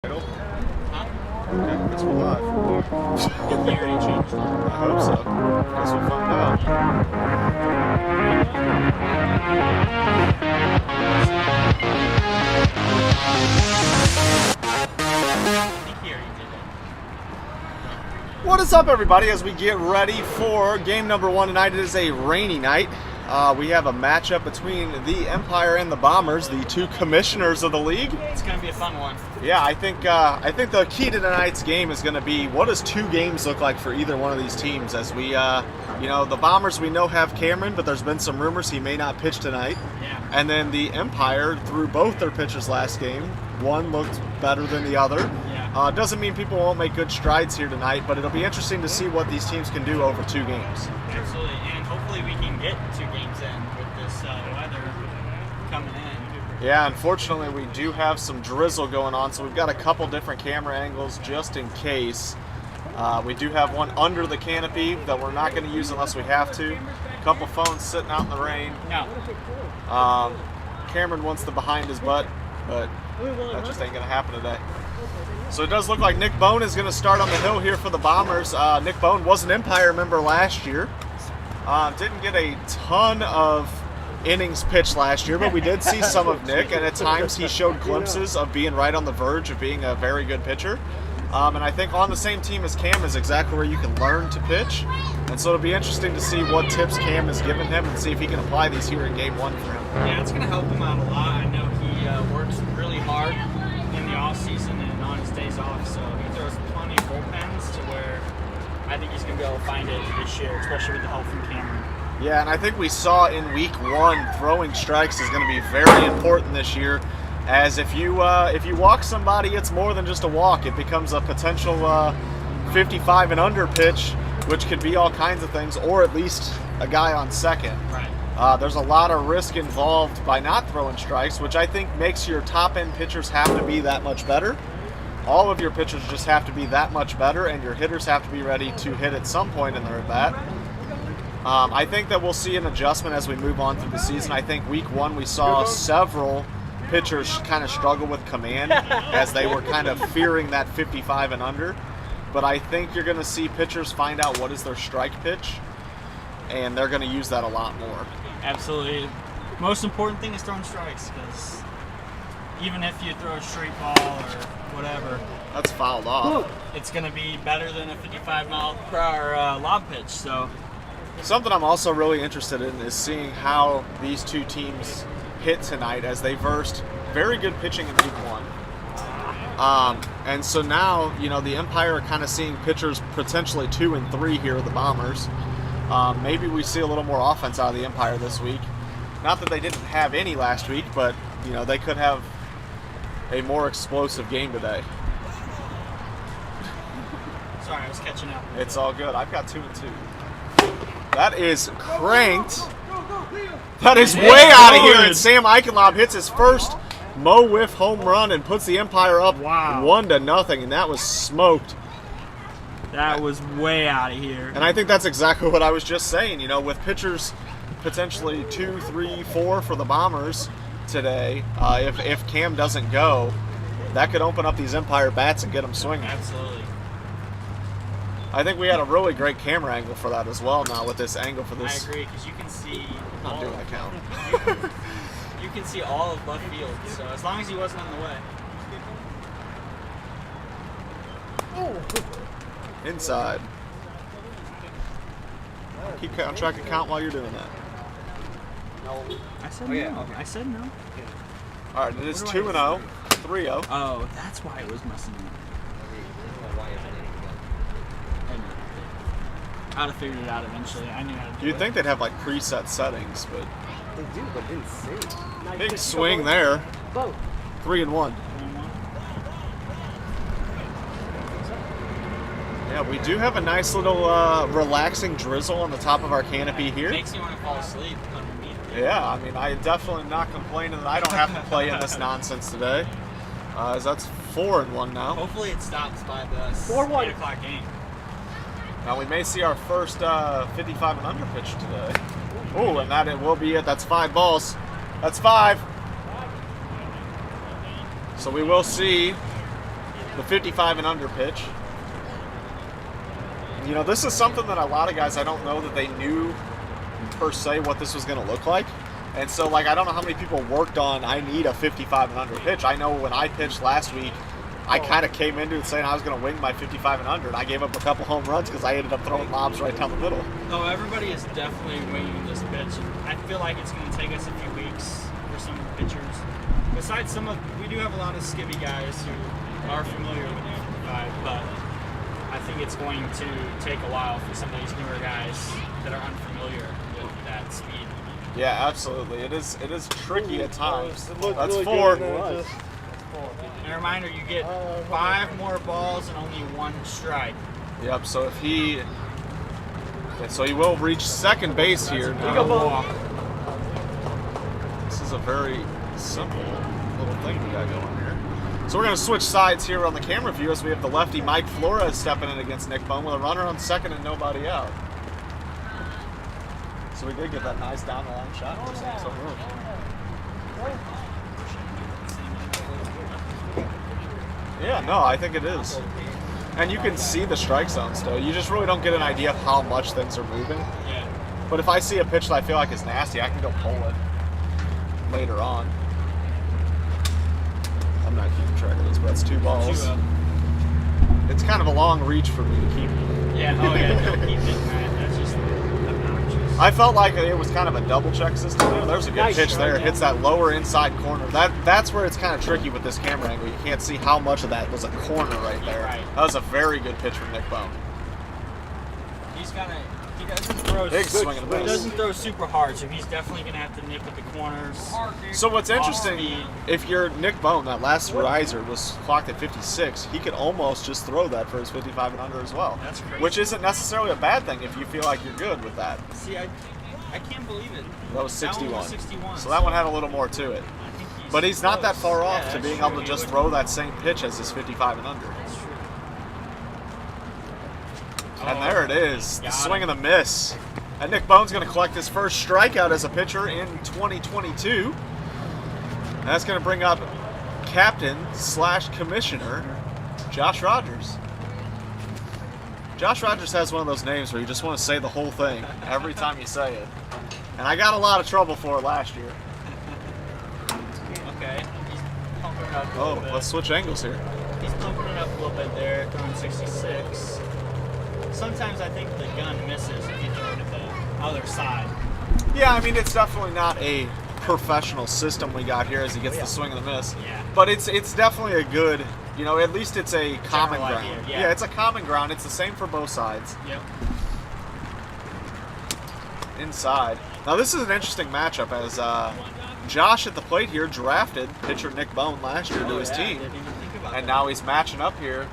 Title? Okay, guess we're live. I hope so. Guess we'll find out. What is up, everybody? As we get ready for game number one tonight, it is a rainy night. We have a matchup between the Empire and the Bombers, the two commissioners of the league. It's going to be a fun one. Yeah, I think the key to tonight's game is going to be what does two games look like for either one of these teams. As we, the Bombers we know have Cameron, but there's been some rumors he may not pitch tonight. Yeah. And then the Empire, through both their pitches last game, one looked better than the other. Yeah. Doesn't mean people won't make good strides here tonight, but it'll be interesting to see what these teams can do over two games. Absolutely, and hopefully we can get 2 games in with this weather coming in. Yeah, unfortunately we do have some drizzle going on, so we've got a couple different camera angles just in case. We do have one under the canopy that we're not going to use unless we have to. A couple phones sitting out in the rain. No. Cameron wants the behind his butt, but that just ain't going to happen today. So it does look like Nick Bone is going to start on the hill here for the Bombers. Nick Bone was an Empire member last year. Didn't get a ton of innings pitched last year, but we did see some of Nick, and at times he showed glimpses of being right on the verge of being a very good pitcher. And I think on the same team as Cam is exactly where you can learn to pitch. And so it'll be interesting to see what tips Cam has given him and see if he can apply these here in game one for him. Yeah, it's going to help him out a lot. I know he works really hard in the off season and on his days off, so he throws plenty of bullpens to where I think he's going to be able to find it this year, especially with the help from Cameron. Yeah, and I think we saw in week one throwing strikes is going to be very important this year. As if you walk somebody, it's more than just a walk. It becomes a potential 55 and under pitch, which could be all kinds of things, or at least a guy on second. Right. There's a lot of risk involved by not throwing strikes, which I think makes your top-end pitchers have to be that much better. All of your pitchers just have to be that much better, and your hitters have to be ready to hit at some point in their at-bat. I think that we'll see an adjustment as we move on through the season. I think week one we saw several pitchers kind of struggle with command as they were kind of fearing that 55 and under. But I think you're going to see pitchers find out what is their strike pitch, and they're going to use that a lot more. Absolutely. Most important thing is throwing strikes, because even if you throw a straight ball or whatever, that's fouled off. It's going to be better than a 55-mile-per-hour lob pitch. So something I'm also really interested in is seeing how these two teams hit tonight, as they versed very good pitching in week one. And so now, the Empire are kind of seeing pitchers potentially 2 and 3 here at the Bombers. Maybe we see a little more offense out of the Empire this week. Not that they didn't have any last week, but, they could have a more explosive game today. Sorry, I was catching up. It's all good. I've got 2 and 2. That is cranked. That is way out of here, and Sam Eichenlob hits his first Mo Wiff home run and puts the Empire up 1-0, and that was smoked. That was way out of here. And I think that's exactly what I was just saying. With pitchers potentially 2, 3, 4 for the Bombers today, if Cam doesn't go, that could open up these Empire bats and get them swinging. Absolutely. I think we had a really great camera angle for that as well now with this angle for this. I agree, because you can see Not doing that count. You can see all of left field, so as long as he wasn't in the way. Inside. Keep track of count while you're doing that. No. I said no. Okay. I said no. All right, it is 2-0, 3-0. Oh, that's why it was messing up. I'd have figured it out eventually. I knew how to do it. You'd think they'd have like preset settings, but they do, but insane. Big swing there. 3-1. Yeah, we do have a nice little relaxing drizzle on the top of our canopy here. Makes you want to fall asleep underneath. Yeah, I mean, I definitely am not complaining that I don't have to play in this nonsense today. As that's 4-1 now. Hopefully it stops by the 8 o'clock game. Now we may see our first 55 and under pitch today. Oh, and that it will be it. That's 5 balls. That's 5. So we will see the 55 and under pitch. You know, this is something that a lot of guys, I don't know that they knew per se what this was going to look like. And so, like, I don't know how many people worked on, I need a 55 and under pitch. I know when I pitched last week, I kind of came into it saying I was going to wing my 55 and under, and I gave up a couple home runs because I ended up throwing lobs right down the middle. No, everybody is definitely winging this pitch. I feel like it's going to take us a few weeks for some of the pitchers. Besides we do have a lot of skibby guys who are familiar with the 55, but I think it's going to take a while for some of these newer guys that are unfamiliar with that speed. Yeah, absolutely. It is tricky at times. It looked That's really four. good, and it just- And a reminder, you get 5 more balls and only 1 strike. Yep, so if he... Okay, so he will reach second base here. Go walk. This is a very simple little thing we got going here. So we're going to switch sides here on the camera view as we have the lefty Mike Flores stepping in against Nick Bone with a runner on second and nobody out. So we did get that nice down the line shot. Yeah, no, I think it is. And you can see the strike zone still. You just really don't get an idea of how much things are moving. Yeah. But if I see a pitch that I feel like is nasty, I can go pull it later on. I'm not keeping track of this, but that's 2 balls. 2 up. It's kind of a long reach for me to keep. Yeah, oh yeah, don't keep it, man. That's just obnoxious. I felt like it was kind of a double check system there. There's a good Nice pitch shot, there. It yeah. hits that lower inside corner. That's where it's kind of tricky with this camera angle. You can't see how much of that was a corner right there. Right. That was a very good pitch from Nick Bone. He doesn't throw Big swing and a he miss. doesn't throw super hard, so he's definitely gonna have to nip at the corners. So what's interesting, Off-speed. if you're Nick Bone, that last riser was clocked at 56, he could almost just throw that for his 55 and under as well. That's crazy. Which isn't necessarily a bad thing if you feel like you're good with that. See, I can't believe it. That was That 61. one was 61. So that one had a little more to it. I think But he's not that far off Yeah, to being that's able to true. just He throw would- that same pitch as his 55 and under. That's true. And there it is, the Got swing him. and the miss. And Nick Bone's going to collect his first strikeout as a pitcher in 2022. And that's going to bring up captain/commissioner Josh Rogers. Josh Rogers has one of those names where you just want to say the whole thing every time you say it. And I got a lot of trouble for it last year. Okay. He's pumping it up a Oh, little bit. let's switch angles here. He's pumping it up a little bit there, throwing 66. Sometimes I think the gun misses if you throw it at the other side. Yeah, I mean, it's definitely not a professional system we got here as he gets the swing and the miss. Yeah. But it's definitely a good, you know, at least it's a common General ground. idea, yeah. It's a common ground. It's the same for both sides. Yep. Inside. Now, this is an interesting matchup as Josh at the plate here drafted pitcher Nick Bone last year to his team. Didn't even think about And that. now he's matching up here.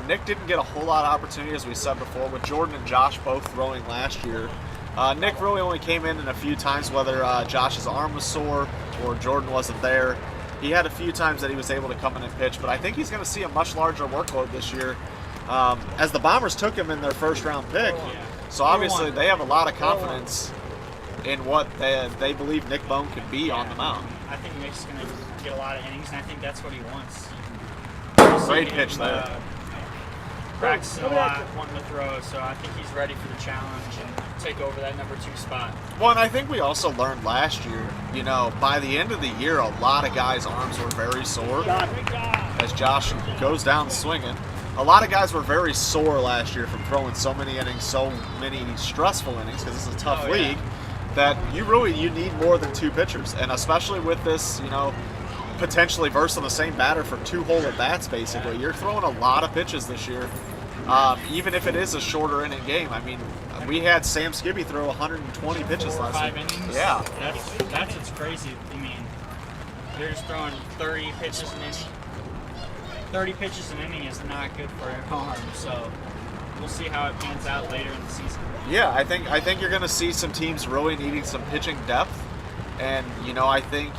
Nick didn't get a whole lot of opportunity, as we said before, with Jordan and Josh both throwing last year. Nick really only came in a few times, whether Josh's arm was sore or Jordan wasn't there. He had a few times that he was able to come in and pitch, but I think he's going to see a much larger workload this year, as the Bombers took him in their first-round pick. So obviously they have a lot of confidence in what they believe Nick Bone could be on the mound. I think Nick's going to get a lot of innings, and I think that's what he wants. Great See pitch him, there. Practicing a lot, wanting to throw, so I think he's ready for the challenge and take over that number 2 spot. Well, and I think we also learned last year, you know, by the end of the year, a lot of guys' arms were very sore as Josh goes down swinging. A lot of guys were very sore last year from throwing so many innings, so many stressful innings, because it's a tough league, that you need more than 2 pitchers. And especially with this, you know, potentially versing the same batter for 2 whole at-bats, basically. You're throwing a lot of pitches this year, even if it is a shorter inning game. I mean, we had Sam Skibby throw 120 pitches last 5 week. innings? Yeah. That's what's crazy. I mean, they're just throwing 30 pitches an inning. 30 pitches an inning is not good for your arm, so we'll see how it pans out later in the season. Yeah, I think you're going to see some teams really needing some pitching depth, and you know, I think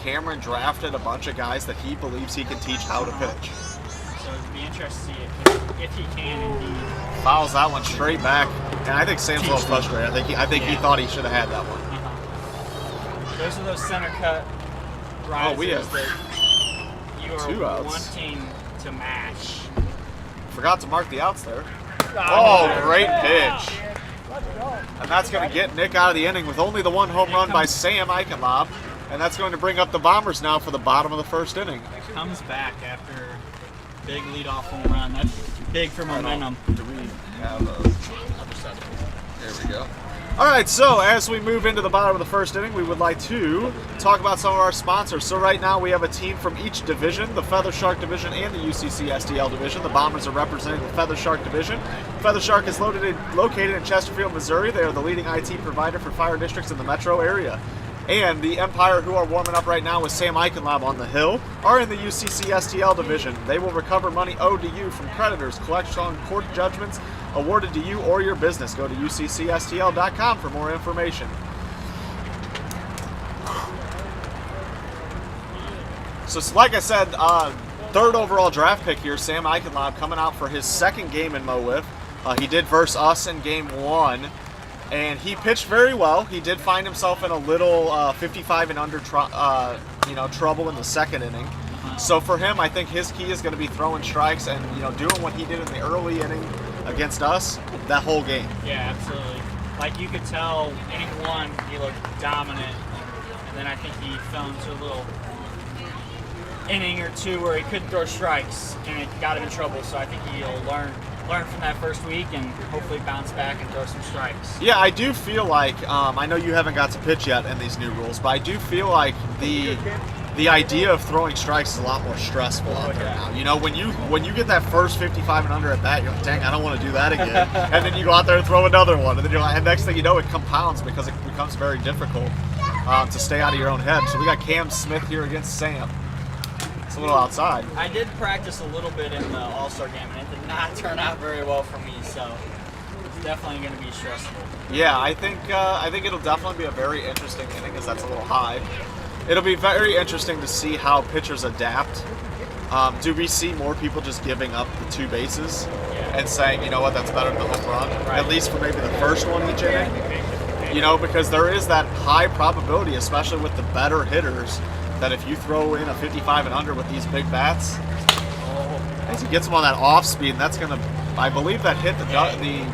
Cameron drafted a bunch of guys that he believes he can teach how to pitch. So it'd be interesting to see if he can indeed. Fouls that one straight back, and I think Sam's a little frustrated. I think he thought he should have had that one. Those are those center cut rises we have that you are 2 outs. wanting to mash. Forgot to mark the outs there. Oh, great pitch. And that's going to get Nick out of the inning with only the one home run by Sam Eichenlob. And that's going to bring up the Bombers now for the bottom of the first inning. Comes back after big leadoff home run. That's big for momentum. Do we have a... There we go. All right, so as we move into the bottom of the first inning, we would like to talk about some of our sponsors. So right now we have a team from each division, the Feather Shark division and the UCC STL division. The Bombers are representing the Feather Shark division. Feather Shark is located in Chesterfield, Missouri. They are the leading IT provider for fire districts in the metro area. And the Empire, who are warming up right now with Sam Eichenlob on the hill, are in the UCC STL division. They will recover money owed to you from creditors, collect on court judgments awarded to you or your business. Go to uccstl.com for more information. So like I said, third overall draft pick here, Sam Eichenlob, coming out for his second game in Mo Wiff. He did verse us in game 1. And he pitched very well. He did find himself in a little 55 and under trouble in the second inning. So for him, I think his key is going to be throwing strikes and doing what he did in the early inning against us that whole game. Yeah, absolutely. Like you could tell, inning 1 he looked dominant, and then I think he fell into a little inning or two where he couldn't throw strikes, and it got him in trouble. So I think he'll learn from that first week and hopefully bounce back and throw some strikes. Yeah, I do feel like, I know you haven't got to pitch yet in these new rules, but I do feel like the idea of throwing strikes is a lot more stressful out there now. When you get that first 55 and under at bat, you're like, dang, I don't want to do that again. And then you go out there and throw another one, and then you're like, and next thing you know, it compounds because it becomes very difficult to stay out of your own head. So we got Cam Smith here against Sam. It's a little outside. I did practice a little bit in the All-Star game, and it did not turn out very well for me, so it's definitely going to be stressful. Yeah, I think it'll definitely be a very interesting inning, as that's a little high. It'll be very interesting to see how pitchers adapt. Do we see more people just giving up the 2 bases and saying, you know what, that's better than the home run, at least for maybe the first one each inning? Because there is that high probability, especially with the better hitters, that if you throw in a 55 and under with these big bats, as he gets them on that off speed, that's going to, I believe that hit the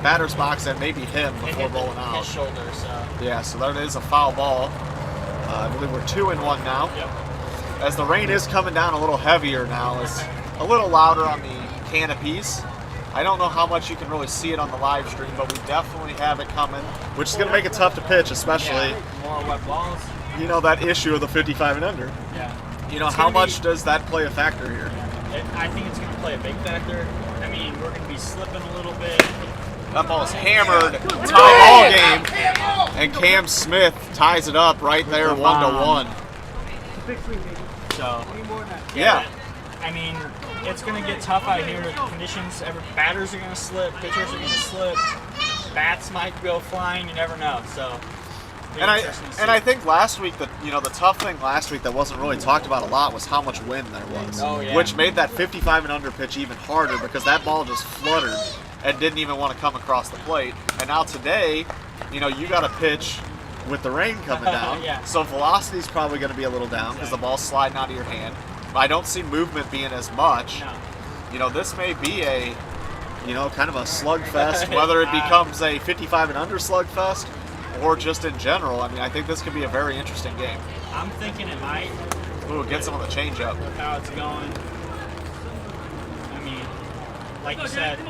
batter's box and maybe him before rolling out. His shoulder, so. Yeah, so that is a foul ball. I believe we're 2-1 now. Yep. As the rain is coming down a little heavier now, it's a little louder on the canopies. I don't know how much you can really see it on the live stream, but we definitely have it coming, which is going to make it tough to pitch, especially. More wet balls. That issue of the 55 and under. Yeah. How much does that play a factor here? I think it's going to play a big factor. I mean, we're going to be slipping a little bit. That ball's hammered, tie ball game, and Cam Smith ties it up right there, 1-1. So, yeah. I mean, it's going to get tough out here with conditions. Batters are going to slip, pitchers are going to slip, bats might go flying. You never know. So. And I think last week the tough thing last week that wasn't really talked about a lot was how much wind there was, which made that 55 and under pitch even harder because that ball just fluttered and didn't even want to come across the plate. And now today, you got to pitch with the rain coming down, so velocity's probably going to be a little down because the ball's sliding out of your hand. But I don't see movement being as much. No. This may be a kind of a slugfest, whether it becomes a 55 and under slugfest or just in general. I mean, I think this could be a very interesting game. I'm thinking it might. Ooh, get some of the changeup. With how it's going. I mean, like you said,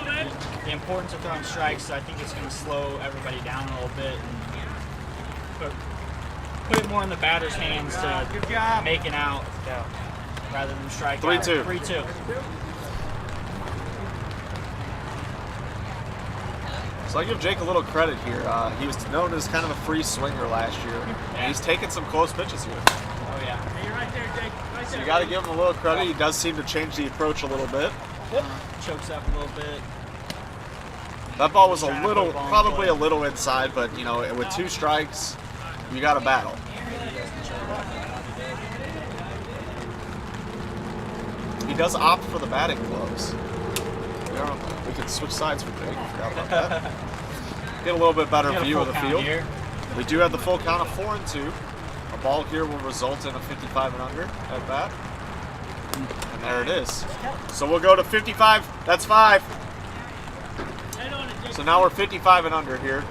the importance of throwing strikes, I think it's going to slow everybody down a little bit and put it more in the batter's hands to make an out rather than strike 3-2. 3-2. So I give Jake a little credit here. He was known as kind of a free swinger last year. And he's taken some close pitches here. Oh, yeah. Hey, you're right there, Jake. Right so you got to give him a little credit. He does seem to change the approach a little bit. Chokes up a little bit. That ball was probably a little inside, but, with 2 strikes, you got to battle. He does opt for the batting gloves. We could switch sides for Jake. Forgot about that. Get a little bit better view of the field. Here. We do have the full count of 4-2. A ball here will result in a 55 and under at bat. And there it is. So we'll go to 55. That's 5. So now we're 55 and under here.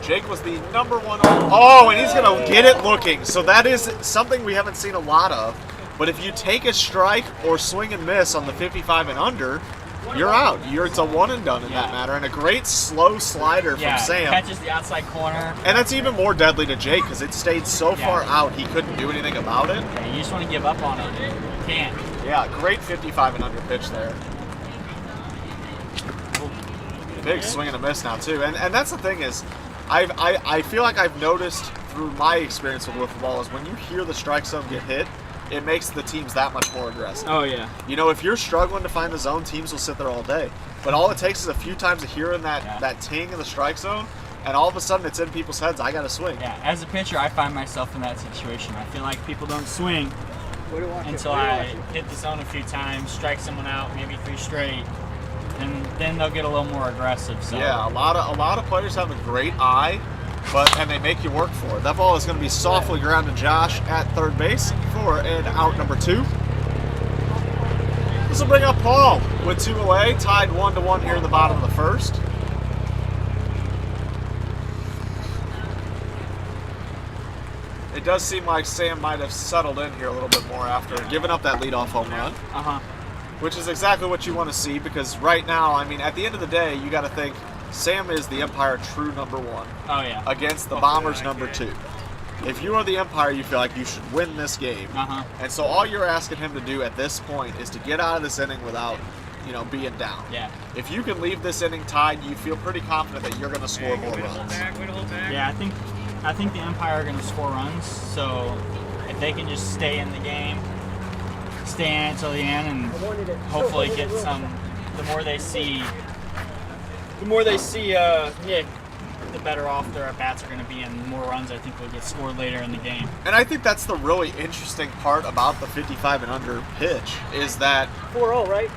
Jake was the number 1. Oh, and he's going to get it looking. So that is something we haven't seen a lot of. But if you take a strike or swing and miss on the 55 and under, you're out. It's a one and done in that matter. And a great slow slider from Sam. Catches the outside corner. And that's even more deadly to Jake because it stayed so far out he couldn't do anything about it. Yeah, you just want to give up on it. You can't. Yeah, great 55 and under pitch there. Big swing and a miss now too. And that's the thing is, I feel like I've noticed through my experience with wiffle ball is when you hear the strike zone get hit, it makes the teams that much more aggressive. Oh, yeah. You know, if you're struggling to find the zone, teams will sit there all day. But all it takes is a few times of hearing that ting in the strike zone, and all of a sudden it's in people's heads, I got to swing. Yeah, as a pitcher, I find myself in that situation. I feel like people don't swing until I hit the zone a few times, strike someone out, maybe 3 straight, and then they'll get a little more aggressive. So yeah, a lot of players have a great eye, and they make you work for it. That ball is going to be softly grounded Josh at third base for an out number 2. This will bring up Paul with 2 away, tied 1-1 here in the bottom of the first. It does seem like Sam might have settled in here a little bit more after giving up that leadoff home run. Which is exactly what you want to see because right now, I mean, at the end of the day, you got to think Sam is the Empire true number 1. Oh, yeah. Against the Bombers number 2. If you are the Empire, you feel like you should win this game. And so all you're asking him to do at this point is to get out of this inning without, being down. Yeah. If you can leave this inning tied, you feel pretty confident that you're going to score more runs. Yeah, I think the Empire are going to score runs. So if they can just stay in the game, stay in it until the end, and hopefully get some. The more they see, the better off their at bats are going to be, and the more runs I think will get scored later in the game. And I think that's the really interesting part about the 55 and under pitch is that 4-0, right?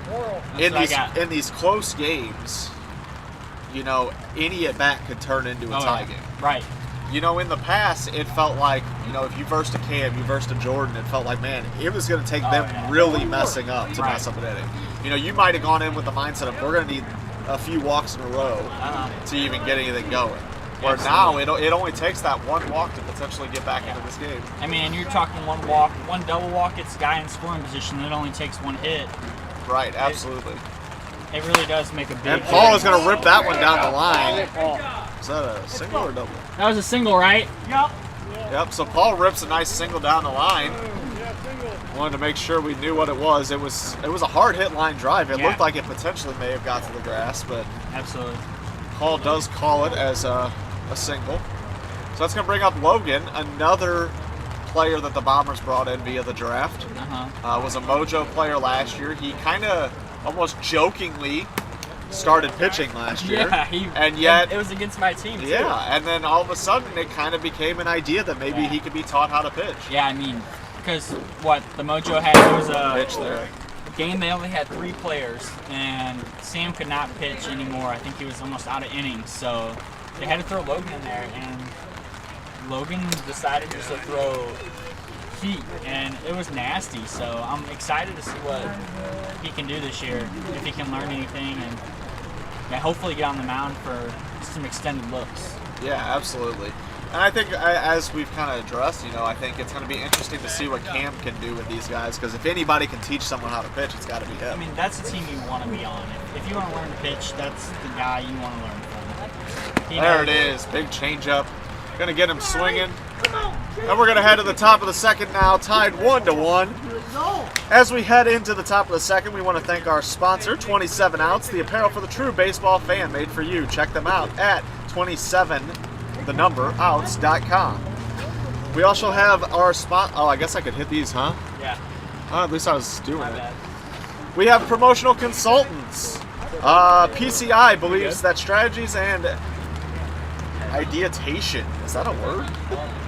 4-0. In these close games, any at bat could turn into a tie game. Right. In the past, it felt like, if you versed a Cam, you versed a Jordan, it felt like, man, it was going to take them really messing up to mess up an inning. You might have gone in with the mindset of, we're going to need a few walks in a row to even get anything going. Where now, it only takes that one walk to potentially get back into this game. I mean, you're talking one walk, one double walk gets a guy in scoring position, it only takes 1 hit. Right, absolutely. It really does make a big And Paul is going to rip that one down the line. Is that a single or double? That was a single, right? Yep, so Paul rips a nice single down the line. Wanted to make sure we knew what it was. It was a hard hit line drive. It looked like it potentially may have got to the grass, but absolutely. Paul does call it as a single. So that's going to bring up Logan, another player that the Bombers brought in via the draft. Was a Mojo player last year. He kind of almost jokingly started pitching last year. Yeah, and yet it was against my team too. Yeah, and then all of a sudden it kind of became an idea that maybe he could be taught how to pitch. Yeah, I mean, because the Mojo had, it was a pitch there. Game they only had 3 players, and Sam could not pitch anymore. I think he was almost out of innings, so they had to throw Logan in there, and Logan decided just to throw heat, and it was nasty. So I'm excited to see what he can do this year, if he can learn anything, and hopefully get on the mound for some extended looks. Yeah, absolutely. And I think, as we've kind of addressed, I think it's going to be interesting to see what Cam can do with these guys, because if anybody can teach someone how to pitch, it's got to be him. I mean, that's the team you want to be on. If you want to learn to pitch, that's the guy you want to learn from. There it is, big changeup. Going to get him swinging. And we're going to head to the top of the second now, tied 1-1. As we head into the top of the second, we want to thank our sponsor, 27 Outs, the apparel for the true baseball fan, made for you. Check them out at 27outs.com. We also have our spot. Oh, I guess I could hit these, huh? Yeah. At least I was doing it. We have promotional consultants. PCI believes that strategies and ideation, is that a word?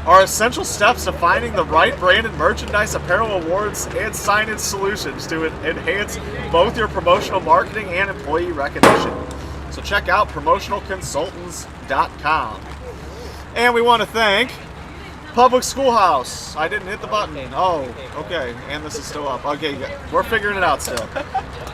Are essential steps to finding the right branded merchandise, apparel, awards, and signage solutions to enhance both your promotional marketing and employee recognition. So check out promotionalconsultants.com. And we want to thank Public Schoolhouse. I didn't hit the button. Oh, okay. And this is still up. Okay, we're figuring it out still.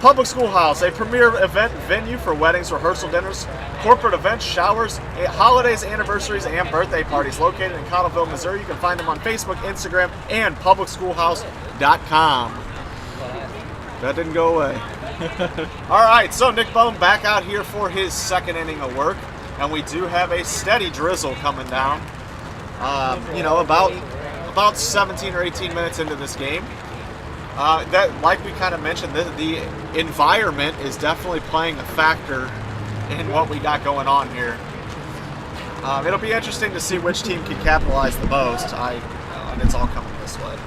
Public Schoolhouse, a premier event venue for weddings, rehearsal dinners, corporate events, showers, holidays, anniversaries, and birthday parties. Located in Cottleville, Missouri. You can find them on Facebook, Instagram, and publicschoolhouse.com. That didn't go away. All right, so Nick Bone back out here for his second inning of work, and we do have a steady drizzle coming down. You know, about 17 or 18 minutes into this game. That, like we kind of mentioned, the environment is definitely playing a factor in what we got going on here. It'll be interesting to see which team can capitalize the most. And it's all coming this way.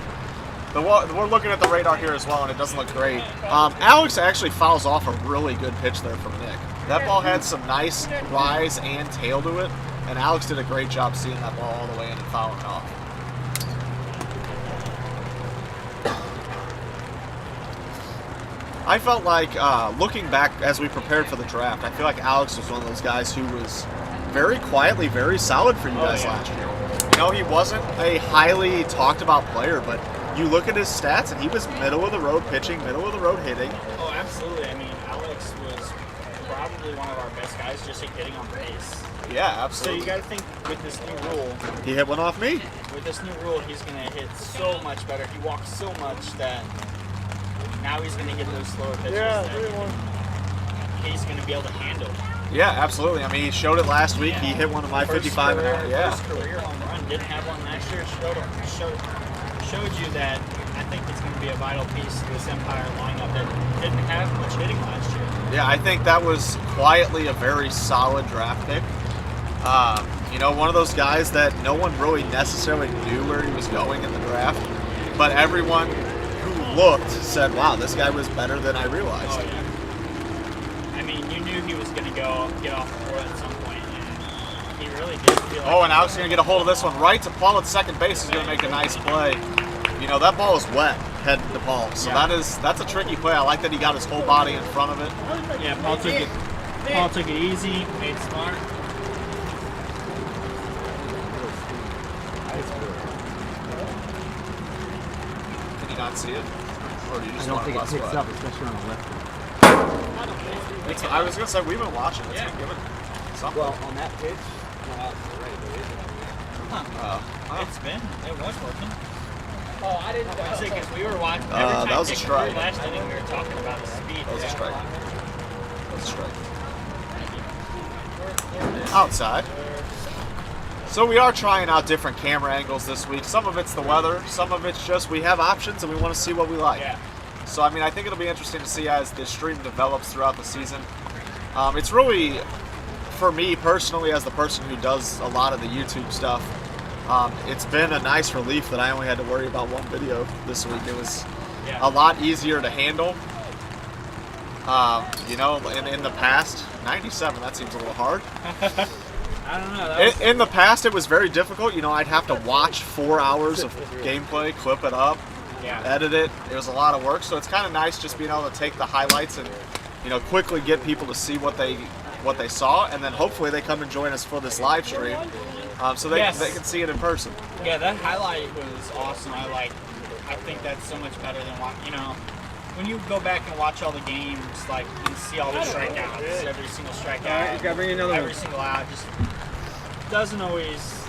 We're looking at the radar here as well, and it doesn't look great. Alex actually fouls off a really good pitch there from Nick. That ball had some nice rise and tail to it, and Alex did a great job seeing that ball all the way in and fouling it off. I felt like, looking back as we prepared for the draft, I feel like Alex was one of those guys who was very quietly very solid for you guys last year. You know, he wasn't a highly talked about player, but you look at his stats, and he was middle of the road pitching, middle of the road hitting. Oh, absolutely. I mean, Alex was probably one of our best guys just at getting on base. Yeah, absolutely. So you got to think with this new rule. He hit one off me. With this new rule, he's going to hit so much better. He walks so much that now he's going to get those slower pitches that he's going to be able to handle. Yeah, absolutely. I mean, he showed it last week. He hit one of my 55 an hour. Yeah. First career home run. Didn't have one last year. Showed you that I think it's going to be a vital piece to this Empire lineup that didn't have much hitting last year. Yeah, I think that was quietly a very solid draft pick. You know, one of those guys that no one really necessarily knew where he was going in the draft, but everyone who looked said, wow, this guy was better than I realized. Oh, yeah. I mean, you knew he was going to get off the board at some point, and he really did feel like... Oh, and Alex is going to get a hold of this one right to Paul at second base. Is going to make a nice play. You know, that ball is wet, head to ball. So that's a tricky play. I like that he got his whole body in front of it. Yeah, Paul took it easy, made smart. Can you not see it? Or do you just I don't want think to it picks up, especially on the left. I was going to say, we've been watching. It's been given something. Well, on that pitch, not out to the right, there isn't. It was working. Oh, I didn't know. Because we were watching. Every time that was a Dick strike. Last inning, we were talking about the speed. That was a strike. Outside. So we are trying out different camera angles this week. Some of it's the weather. Some of it's just we have options and we want to see what we like. Yeah. So, I mean, I think it'll be interesting to see as the stream develops throughout the season. It's really, for me personally, as the person who does a lot of the YouTube stuff, it's been a nice relief that I only had to worry about one video this week. It was a lot easier to handle. You know, in the past, 97, that seems a little hard. I don't know. In the past, it was very difficult. You know, I'd have to watch 4 hours of gameplay, clip it up, edit it. It was a lot of work. So it's kind of nice just being able to take the highlights and, you know, quickly get people to see what they saw, and then hopefully they come and join us for this live stream, so they can see it in person. Yeah, that highlight was awesome. I think that's so much better than when you go back and watch all the games, like, and see all the strikeouts, every single strikeout, You gotta bring another every single out, just doesn't always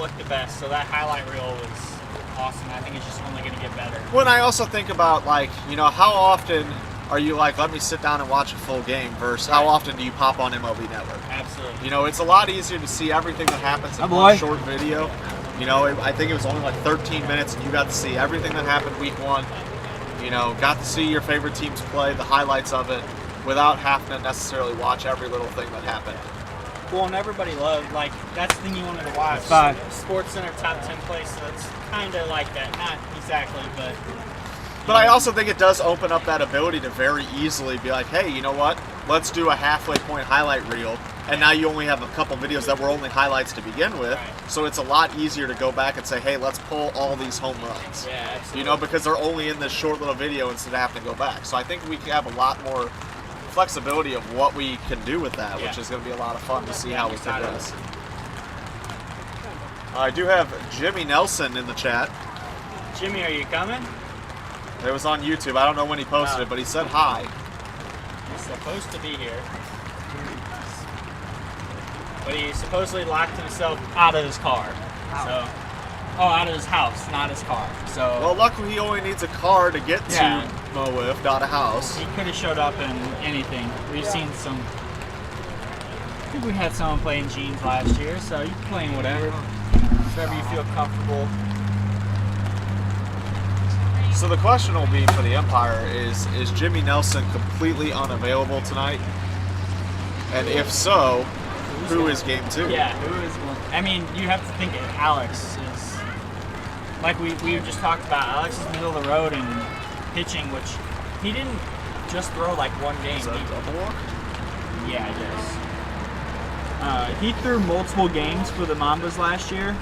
look the best. So that highlight reel was awesome. I think it's just only going to get better. When I also think about, like, you know, how often are you like, let me sit down and watch a full game versus how often do you pop on MLB Network? Absolutely. You know, it's a lot easier to see everything that happens in one short video. You know, I think it was only like 13 minutes and you got to see everything that happened week one. You know, got to see your favorite teams play, the highlights of it, without having to necessarily watch every little thing that happened. Well, and everybody loved, like, that's the thing you wanted to watch. Sports Center top 10 place, so it's kind of like that. Not exactly, but... But I also think it does open up that ability to very easily be like, hey, you know what? Let's do a halfway point highlight reel. And now you only have a couple videos that were only highlights to begin with. Right. So it's a lot easier to go back and say, hey, let's pull all these home runs. Yeah, absolutely. You know, because they're only in this short little video instead of having to go back. So I think we have a lot more flexibility of what we can do with that, which is going to be a lot of fun to see how we progress. I do have Jimmy Nelson in the chat. Jimmy, are you coming? It was on YouTube. I don't know when he posted it, but he said hi. He's supposed to be here. But he supposedly locked himself out of his car. So, out of his house, not his car. So. Well, luckily he only needs a car to get Yeah. to Mo Wiff, not a house. He could have showed up in anything. We've seen some. I think we had someone playing jeans last year, so you can play in whatever you feel comfortable. So the question will be for the Empire is Jimmy Nelson completely unavailable tonight? And if so, who is game 2? Yeah, who is one? I mean, you have to think Alex is, like we just talked about, Alex is middle of the road and pitching, which he didn't just throw like one game. Is that a double walk? Yeah, I guess. He threw multiple games for the Mambas last year,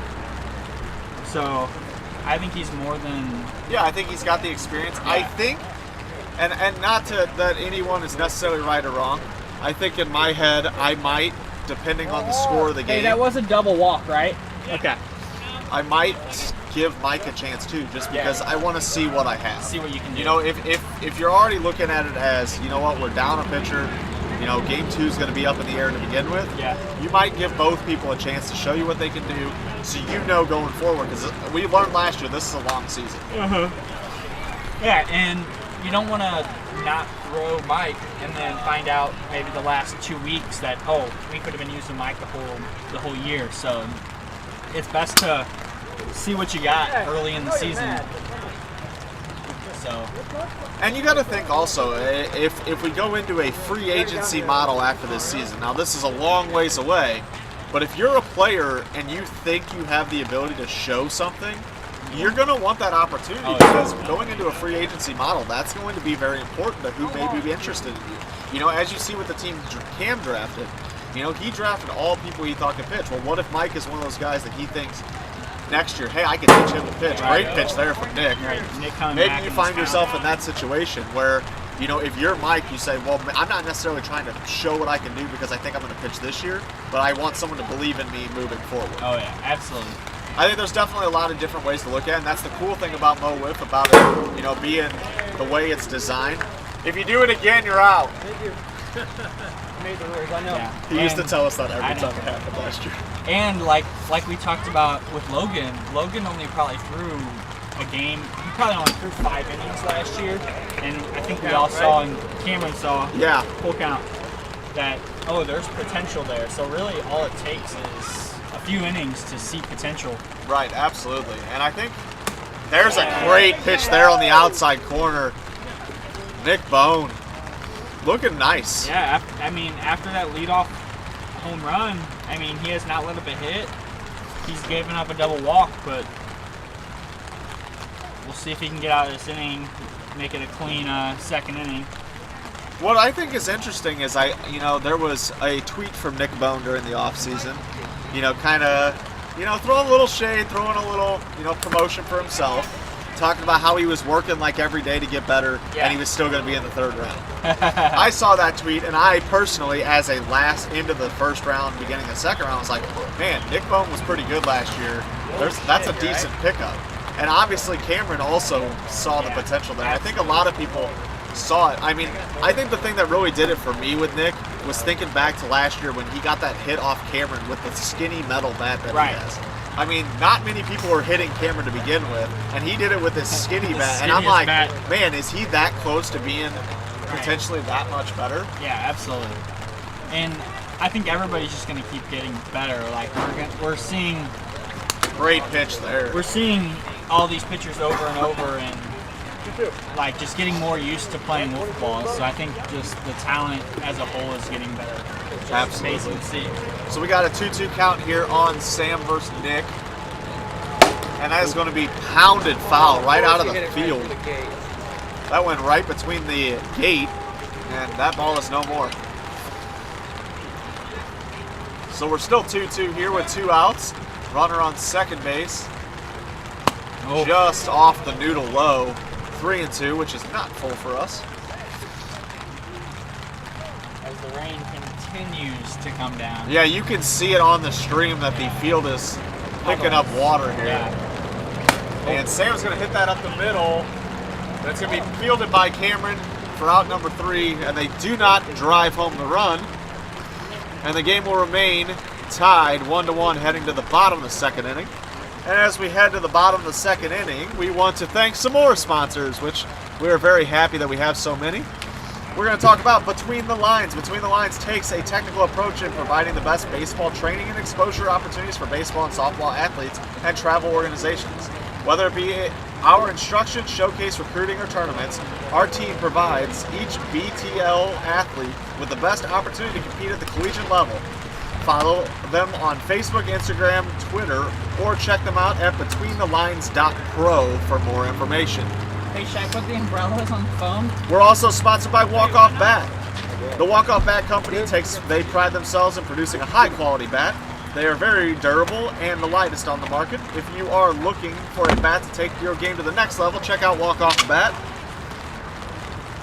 so I think he's more than. Yeah, I think he's got the experience. Yeah. I think, and not that anyone is necessarily right or wrong. I think in my head I might, depending on the score of the game. Hey, that was a double walk, right? Okay. I might give Mike a chance too, just because I want to see what I have. See what you can do. You know, if you're already looking at it as, you know what, we're down a pitcher, you know, game 2 is going to be up in the air to begin with. Yeah. You might give both people a chance to show you what they can do, so you know going forward. Because we learned last year this is a long season. Yeah, and you don't want to not throw Mike and then find out maybe the last 2 weeks that we could have been using Mike the whole year. So it's best to see what you got early in the season. So. And you got to think also, if we go into a free agency model after this season, now this is a long ways away, but if you're a player and you think you have the ability to show something, you're going to want that opportunity because going into a free agency model, that's going to be very important to who may be interested in you. You know, as you see with the team Cam drafted, you know, he drafted all people he thought could pitch. Well, what if Mike is one of those guys that he thinks next year, hey, I can teach him to pitch. Great pitch there from Nick. Right. Nick coming Maybe back you in find this yourself town. in that situation where, you know, if you're Mike, you say, well, I'm not necessarily trying to show what I can do because I think I'm going to pitch this year, but I want someone to believe in me moving forward. Oh, yeah, absolutely. I think there's definitely a lot of different ways to look at it, and that's the cool thing about Mo Wiff, about it, you know, being the way it's designed. If you do it again, you're out. Made the rules, I know. Yeah. He used to tell us that every I know. time it happened last year. And like we talked about with Logan only probably threw a game. He probably only threw 5 innings last year, and I think we all saw, and Cameron saw, full count, that there's potential there. So really, all it takes is a few innings to see potential. Right, absolutely. And I think there's a great pitch there on the outside corner. Nick Bone, looking nice. Yeah, after that leadoff home run, he has not let up a hit. He's given up a double walk, but we'll see if he can get out of this inning, make it a clean second inning. What I think is interesting is there was a tweet from Nick Bone during the offseason, kind of, throwing a little shade, throwing a little, promotion for himself, talking about how he was working like every day to get better, and he was still going to be in the third round. I saw that tweet, and I personally, as a last into the first round, beginning of the second round, was like, man, Nick Bone was pretty good last year. That's a decent pickup. And obviously Cameron also saw the potential there. I think a lot of people saw it. I think the thing that really did it for me with Nick was thinking back to last year when he got that hit off Cameron with the skinny metal bat that he has. Not many people were hitting Cameron to begin with, and he did it with his skinny bat. And I'm like, man, is he that close to being potentially that much better? Yeah, absolutely. And I think everybody's just going to keep getting better. Like we're seeing great pitch there. We're seeing all these pitchers over and over, and like just getting more used to playing wiffle ball. So I think just the talent as a whole is getting better. Absolutely. Amazing to see. So we got a 2-2 count here on Sam versus Nick. And that is going to be pounded foul right out of the field. That went right between the gate, and that ball is no more. So we're still 2-2 here with 2 outs. Runner on second base. Just off the noodle low. 3-2, which is not full for us. As the rain continues to come down. Yeah, you can see it on the stream that the field is picking up water here. Yeah. And Sam's going to hit that up the middle. That's going to be fielded by Cameron for out number 3, and they do not drive home the run. And the game will remain tied 1-1 heading to the bottom of the second inning. And as we head to the bottom of the second inning, we want to thank some more sponsors, which we are very happy that we have so many. We're going to talk about Between the Lines. Between the Lines takes a technical approach in providing the best baseball training and exposure opportunities for baseball and softball athletes and travel organizations. Whether it be our instruction, showcase, recruiting, or tournaments, our team provides each BTL athlete with the best opportunity to compete at the collegiate level. Follow them on Facebook, Instagram, Twitter, or check them out at betweenthelines.pro for more information. Hey, should I put the umbrellas on the phone? We're also sponsored by Walk Off Bat. The Walk Off Bat company they pride themselves in producing a high quality bat. They are very durable and the lightest on the market. If you are looking for a bat to take your game to the next level, check out Walk Off Bat.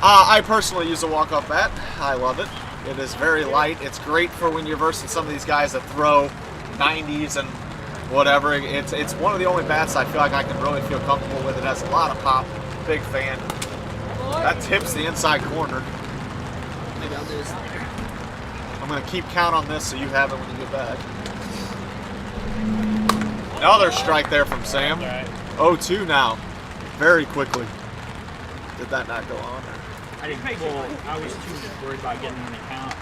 I personally use a Walk Off Bat. I love it. It is very light. It's great for when you're versing some of these guys that throw 90s and whatever. It's one of the only bats I feel like I can really feel comfortable with. It has a lot of pop. Big fan. That tips the inside corner. Maybe I'll do this later. I'm going to keep count on this so you have it when you get back. Another strike there from Sam. 0-2 now. Very quickly. Did that not go on? I didn't pull. I was too worried about getting an account.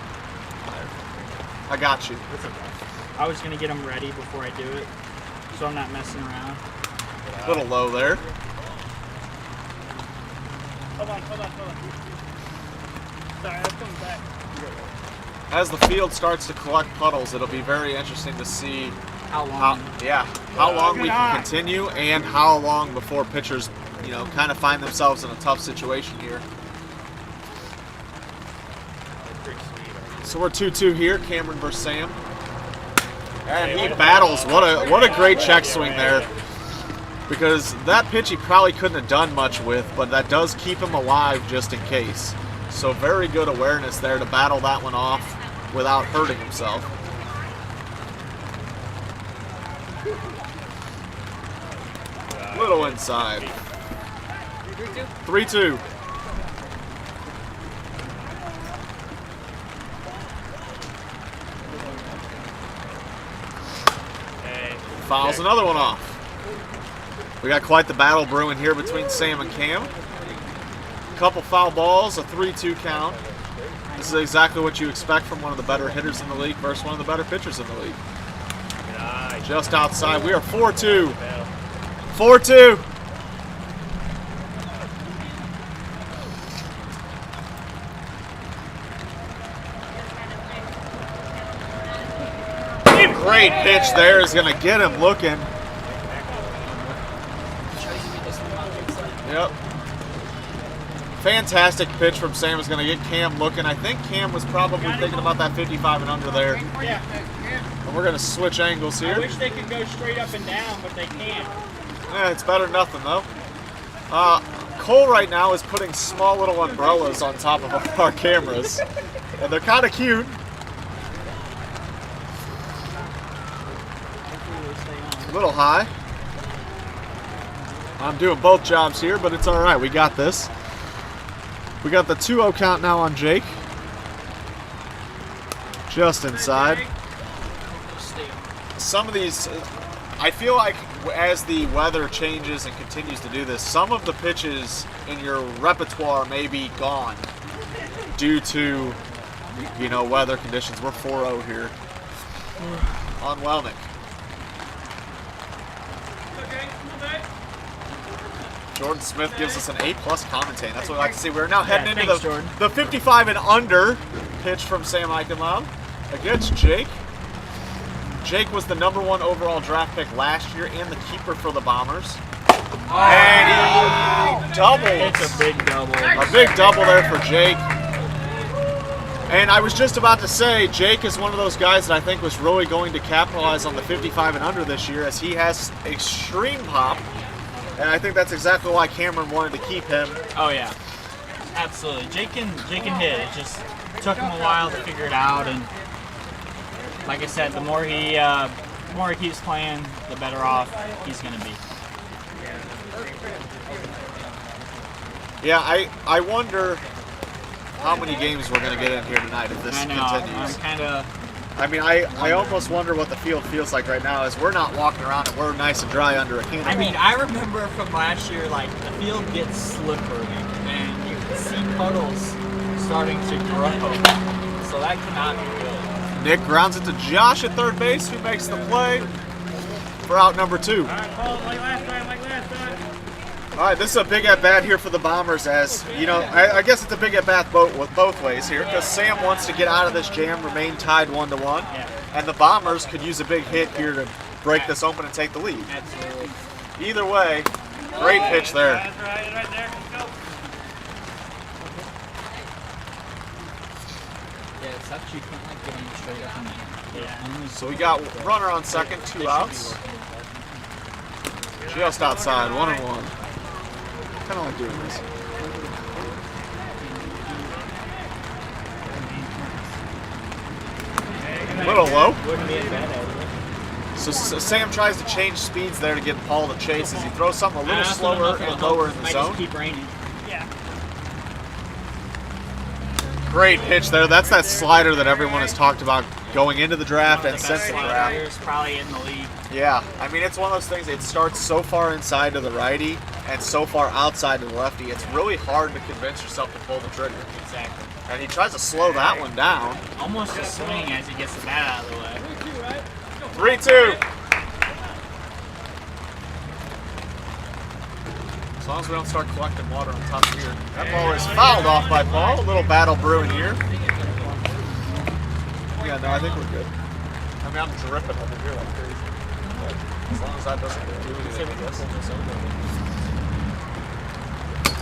I got you. That's okay. I was going to get them ready before I do it, so I'm not messing around. A little low there. Hold on. Sorry, I was coming back. As the field starts to collect puddles, it'll be very interesting to see How long? how long we can continue and how long before pitchers, kind of find themselves in a tough situation here. So we're 2-2 here, Cameron versus Sam. And he battles. What a great check swing there. Because that pitch he probably couldn't have done much with, but that does keep him alive just in case. So very good awareness there to battle that one off without hurting himself. Little inside. 3-2. Fouls another one off. We got quite the battle brewing here between Sam and Cam. Couple foul balls, a 3-2 count. This is exactly what you expect from one of the better hitters in the league versus one of the better pitchers in the league. Just outside. We are 4-2. 4-2. Great pitch there is going to get him looking. Yep. Fantastic pitch from Sam is going to get Cam looking. I think Cam was probably thinking about that 55 and under there. Yeah. And we're going to switch angles here. I wish they could go straight up and down, but they can't. Yeah, it's better than nothing, though. Cole right now is putting small little umbrellas on top of our cameras. And they're kind of cute. A little high. I'm doing both jobs here, but it's all right. We got this. We got the 2-0 count now on Jake. Just inside. Some of these, I feel like as the weather changes and continues to do this, some of the pitches in your repertoire may be gone due to, weather conditions. We're 4-0 here on Welnick. Jordan Smith gives us an A+ commentating. That's what we like to see. We're now heading into the 55 and under pitch from Sam Eichenlaub against Jake. Jake was the #1 overall draft pick last year and the keeper for the Bombers. And he doubled. It's a big double. A big double there for Jake. And I was just about to say, Jake is one of those guys that I think was really going to capitalize on the 55 and under this year, as he has extreme pop. And I think that's exactly why Cameron wanted to keep him. Oh yeah, absolutely. Jake can hit. It just took him a while to figure it out, and like I said, the more he the more he keeps playing, the better off he's going to be. Yeah, I wonder how many games we're going to get in here tonight if this continues. I mean, I almost wonder what the field feels like right now as we're not walking around and we're nice and dry under a canopy. I mean, I remember from last year, like, the field gets slippery and you can see puddles starting to grow. So that cannot be good. Nick grounds it to Josh at third base, who makes the play for out number 2. All right, Paul, like last time. All right, this is a big at-bat here for the Bombers as, you know, I guess it's a big at-bat both ways here because Sam wants to get out of this jam, remain tied 1-1, and the Bombers could use a big hit here to break this open and take the lead. Absolutely. Either way, great pitch there. That's right there. Let's go. Yeah, it's actually can't like get him straight up in the air. Yeah. So we got runner on second, 2 outs. Just outside, 1-1. Kind of like doing this. A little low. Wouldn't be a bad idea. So Sam tries to change speeds there to get Paul to chase as he throws something a little slower and lower in the might zone. Just keep raining. Yeah. Great pitch there. That's that slider that everyone has talked about going into the draft and The since best the draft. sliders probably in the league. Yeah, I mean, it's one of those things, it starts so far inside to the righty and so far outside to the lefty, it's really hard to convince yourself to pull the trigger. Exactly. And he tries to slow that one down. Almost a swing as he gets the bat out of the way. 3-2. As long as we don't start collecting water on top here. That ball is fouled off by Paul. A little battle brewing here. Yeah, no, I think we're good. I mean, I'm dripping over here like crazy. But as long as that doesn't do anything, I guess.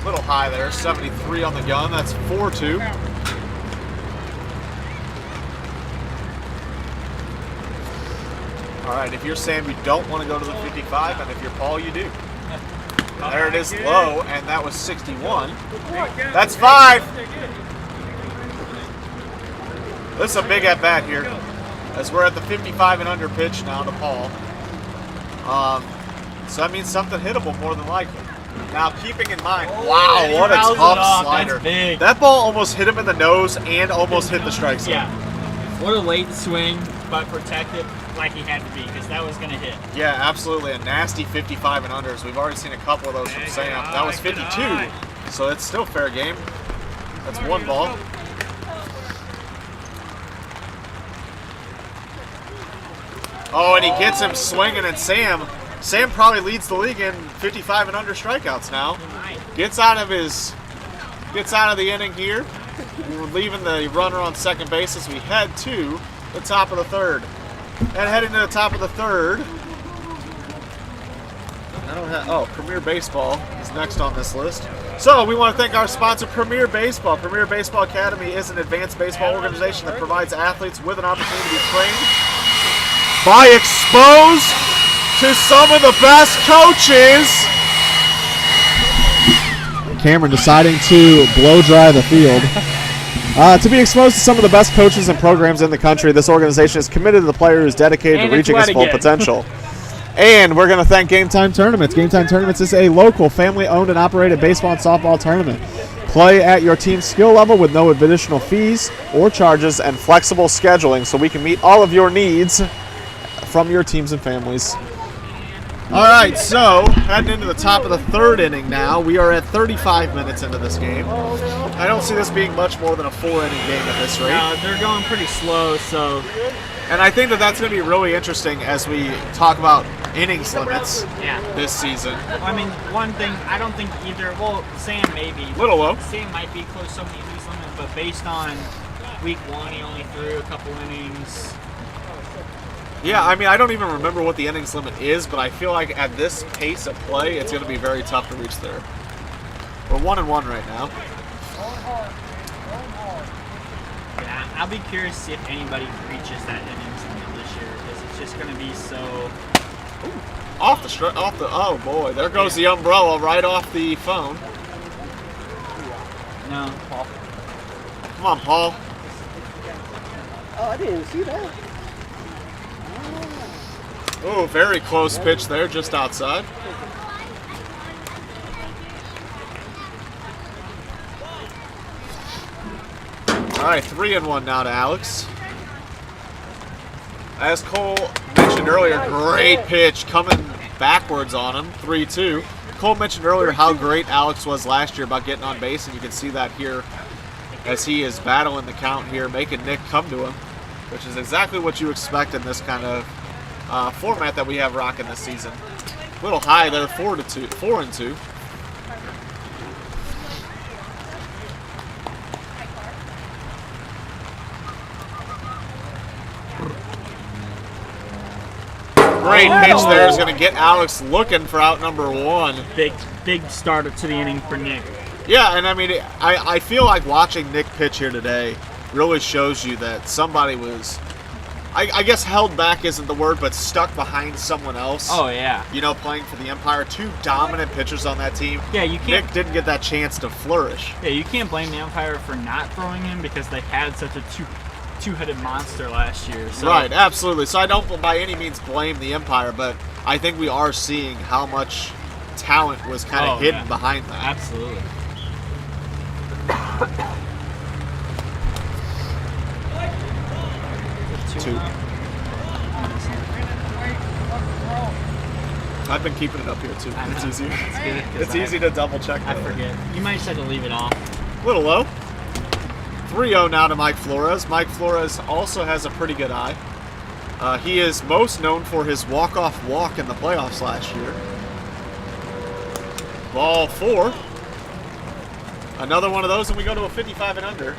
A little high there. 73 on the gun. That's 4-2. All right, if you're Sam, you don't want to go to the 55, and if you're Paul, you do. There it is low, and that was 61. That's 5. This is a big at-bat here, as we're at the 55 and under pitch now to Paul. So that means something hittable more than likely. Now, keeping in mind, wow, what a tough slider. That's big. That ball almost hit him in the nose and almost hit the strike zone. Yeah. What a late swing, but protected like he had to be, because that was going to hit. Yeah, absolutely. A nasty 55 and unders. We've already seen a couple of those from Sam. That was 52, so it's still fair game. That's 1 ball. Oh, and he gets him swinging, and Sam probably leads the league in 55 and under strikeouts now. Gets out of the inning here. We're leaving the runner on second base as we head to the top of the third. And heading to the top of the third, Premier Baseball is next on this list. So we want to thank our sponsor, Premier Baseball. Premier Baseball Academy is an advanced baseball organization that provides athletes with an opportunity to be trained by exposed to some of the best coaches. Cameron deciding to blow dry the field. To be exposed to some of the best coaches and programs in the country, this organization is committed to the player who is dedicated to reaching his full potential. And we're going to thank Game Time Tournaments. Game Time Tournaments is a local, family-owned and operated baseball and softball tournament. Play at your team's skill level with no additional fees or charges and flexible scheduling so we can meet all of your needs from your teams and families. All right, so heading into the top of the third inning now. We are at 35 minutes into this game. I don't see this being much more than a 4-inning game at this rate. No, they're going pretty slow, so... And I think that's going to be really interesting as we talk about innings limits this season. I mean, one thing, I don't think either, well, Sam maybe. Little low. Sam might be close to the innings limit, but based on week 1, he only threw a couple innings. Yeah, I mean, I don't even remember what the innings limit is, but I feel like at this pace of play, it's going to be very tough to reach there. We're 1-1 right now. Yeah, I'll be curious to see if anybody reaches that innings limit this year, because it's just going to be so... Oh boy, there goes the umbrella right off the phone. No, Paul. Come on, Paul. Oh, I didn't see that. Oh, very close pitch there, just outside. All right, 3-1 now to Alex. As Cole mentioned earlier, great pitch coming backwards on him, 3-2. Cole mentioned earlier how great Alex was last year about getting on base, and you can see that here as he is battling the count here, making Nick come to him, which is exactly what you expect in this kind of format that we have rocking this season. A little high there, 4-2. Great pitch there is going to get Alex looking for out number 1. Big starter to the inning for Nick. Yeah, and I mean, I feel like watching Nick pitch here today really shows you that somebody was, I guess held back isn't the word, but stuck behind someone else. Oh, yeah. You know, playing for the Empire. 2 dominant pitchers on that team. Yeah, you can't. Nick didn't get that chance to flourish. Yeah, you can't blame the Empire for not throwing him because they had such a two-headed monster last year. So. Right, absolutely. So I don't by any means blame the Empire, but I think we are seeing how much talent was kind of hidden behind that. Absolutely. Two. I've been keeping it up here too. It's easier. It's good. It's easy to double check. I forget. You might just have to leave it off. A little low. 3-0 now to Mike Flores. Mike Flores also has a pretty good eye. He is most known for his walk-off walk in the playoffs last year. Ball 4. Another one of those, and we go to a 55 and under,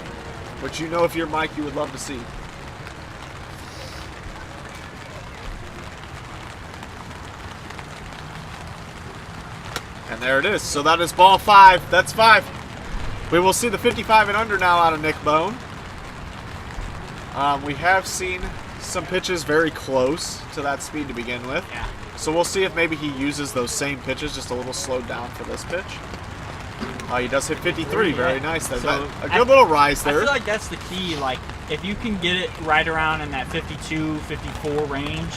which you know if you're Mike, you would love to see. And there it is. So that is ball 5. That's 5. We will see the 55 and under now out of Nick Bone. We have seen some pitches very close to that speed to begin with. Yeah. So we'll see if maybe he uses those same pitches, just a little slowed down for this pitch. He does hit 53. Very nice. There's So a good little rise there. I feel like that's the key. Like, if you can get it right around in that 52, 54 range,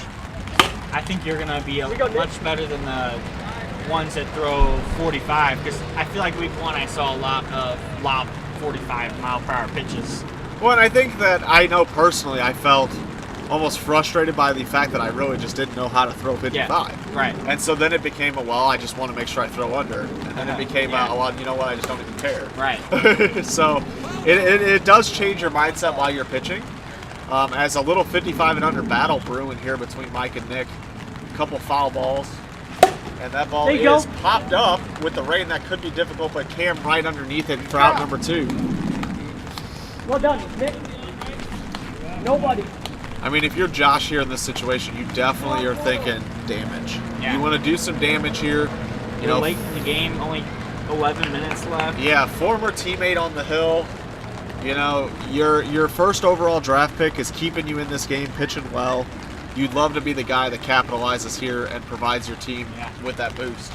I think you're going to be much better than the ones that throw 45. Because I feel like week 1 I saw a lot of lob 45 mile per hour pitches. Well, and I think that I know personally I felt almost frustrated by the fact that I really just didn't know how to throw 55. Yeah, right. And so then it became I just want to make sure I throw under. And then it became you know what, I just don't even care. Right. So it does change your mindset while you're pitching. As a little 55 and under battle brewing here between Mike and Nick. A couple foul balls. And that ball is popped up with the rain. That could be difficult, but Cam right underneath it for out number 2. Well done, Nick. Nobody. I mean, if you're Josh here in this situation, you definitely are thinking damage. Yeah. You want to do some damage here. You know, late in the game, only 11 minutes left. Yeah, former teammate on the hill. You know, your first overall draft pick is keeping you in this game, pitching well. You'd love to be the guy that capitalizes here and provides your team with that boost.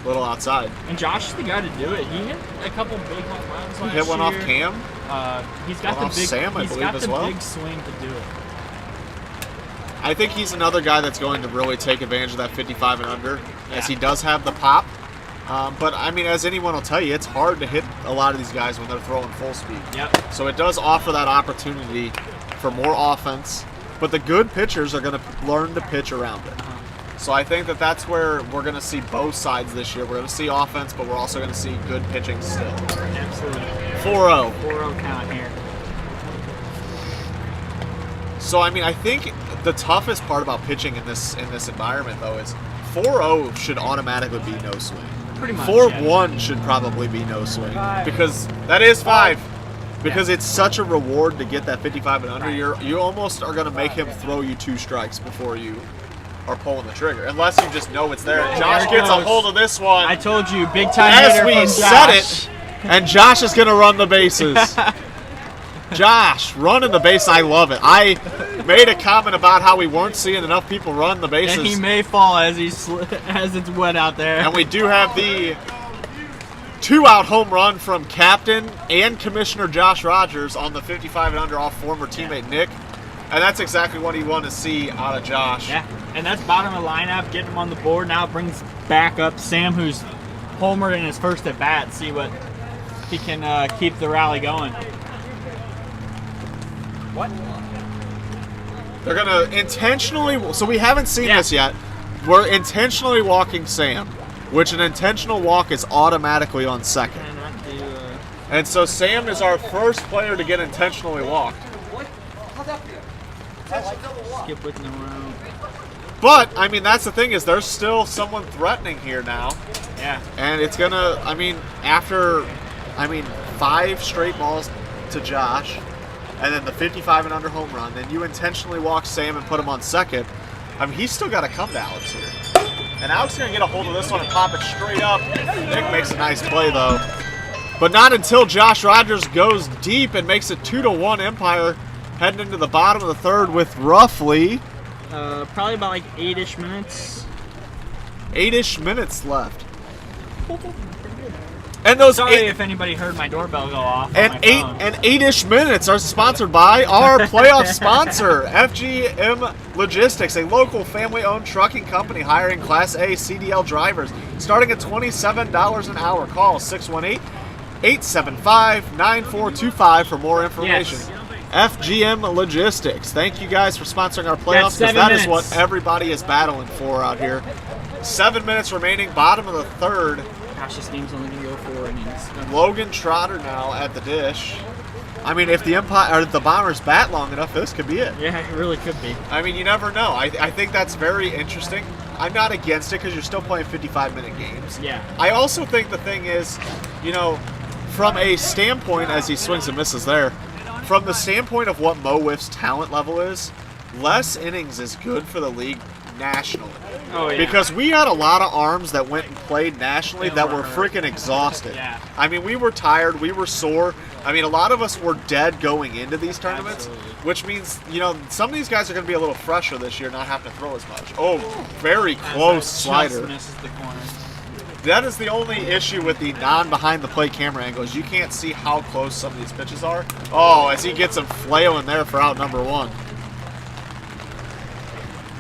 A little outside. And Josh is the guy to do it. He hit a couple big home runs last year. He hit one off Cam. He's got the big. Sam, I he's believe, got as the well. big swing to do it. I think he's another guy that's going to really take advantage of that 55 and under, as he does have the pop. But, I mean, as anyone will tell you, it's hard to hit a lot of these guys when they're throwing full speed. Yep. So it does offer that opportunity for more offense. But the good pitchers are going to learn to pitch around it. So I think that that's where we're going to see both sides this year. We're going to see offense, but we're also going to see good pitching still. Absolutely. 4-0. 4-0 count here. So, I mean, I think the toughest part about pitching in this environment, though, is 4-0 should automatically be no swing. Pretty much. 4-1 should probably be no swing. Because that is 5. Because it's such a reward to get that 55 and under. You almost are going to make him throw you 2 strikes before you are pulling the trigger. Unless you just know it's there. Josh gets a hold of this one. I told you, big time As hitter we from said Josh. it, and Josh is going to run the bases. Josh, running the base, I love it. I made a comment about how we weren't seeing enough people run the bases. And he may fall as it's wet out there. And we do have the 2-out home run from captain and Commissioner Josh Rogers on the 55 and under off former teammate Nick. And that's exactly what you want to see out of Josh. Yeah, and that's bottom of the lineup, getting him on the board. Now it brings back up Sam, who's homered in his first at bat. See what he can keep the rally going. What? They're going to intentionally, so we haven't seen this yet. We're intentionally walking Sam, which an intentional walk is automatically on second. And so Sam is our first player to get intentionally walked. Skip with no round. But, I mean, that's the thing is there's still someone threatening here now. Yeah. And it's going to, I mean, after, 5 straight balls to Josh, and then the 55 and under home run, then you intentionally walk Sam and put him on second. I mean, he's still got to come to Alex here. And Alex is going to get a hold of this one and pop it straight up. Nick makes a nice play, though. But not until Josh Rogers goes deep and makes it 2-1 Empire, heading into the bottom of the third with roughly... probably about like 8-ish minutes. 8-ish minutes left. And those Sorry if anybody heard my doorbell go off. And on my phone. 8-ish minutes are sponsored by our playoff sponsor, FGM Logistics, a local family-owned trucking company hiring Class A CDL drivers, starting at $27 an hour. Call 618-875-9425 for more information. Yes. FGM Logistics. Thank you guys for sponsoring our playoffs, because that is what everybody is battling for out here. 7 minutes remaining, bottom of the third. Gosh, this game's only going to go 4 innings. Logan Trotter now at the dish. I mean, if the Empire or the Bombers bat long enough, this could be it. Yeah, it really could be. I mean, you never know. I think that's very interesting. I'm not against it because you're still playing 55-minute games. Yeah. I also think the thing is, from a standpoint, as he swings and misses there, from the standpoint of what Mo Wiff's talent level is, less innings is good for the league nationally. Oh, yeah. Because we had a lot of arms that went and played nationally that were hurt. freaking exhausted. Yeah. I mean, we were tired, we were sore. I mean, a lot of us were dead going into these tournaments, which means, some of these guys are going to be a little fresher this year, not having to throw as much. Oh, very close slider. Just misses the corner. That is the only issue with the non-behind-the-plate camera angles. You can't see how close some of these pitches are. Oh, as he gets him flailing there for out number 1.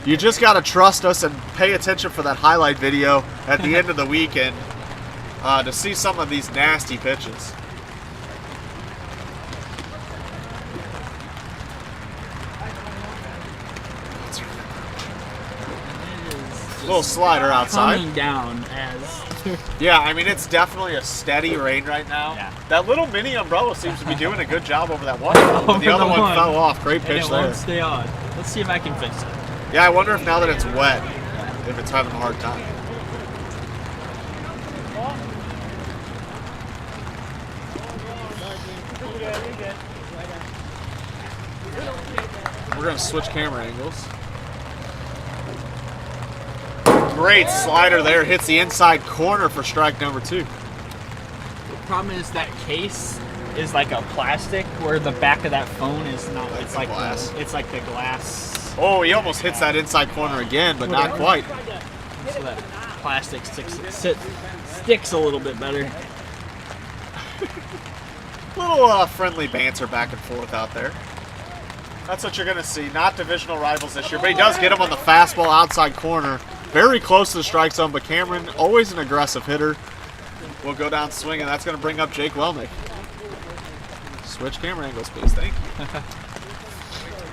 You just got to trust us and pay attention for that highlight video at the end of the weekend to see some of these nasty pitches. Little slider outside. Coming down as... Yeah, I mean, it's definitely a steady rain right now. Yeah. That little mini umbrella seems to be doing a good job over that one. But the other one fell off. Great pitch and it there. won't stay on. Let's see if I can fix it. Yeah, I wonder if now that it's wet, if it's having a hard time. We're going to switch camera angles. Great slider there. Hits the inside corner for strike number 2. The problem is that case is like a plastic, where the back of that phone is not. Like it's the like glass. It's like the glass. Oh, he almost hits that inside corner again, but not quite. So that plastic sticks a little bit better. Little friendly banter back and forth out there. That's what you're going to see. Not divisional rivals this year, but he does get him on the fastball outside corner. Very close to the strike zone, but Cameron, always an aggressive hitter, will go down swinging. That's going to bring up Jake Welnick. Switch camera angles, please. Thank you.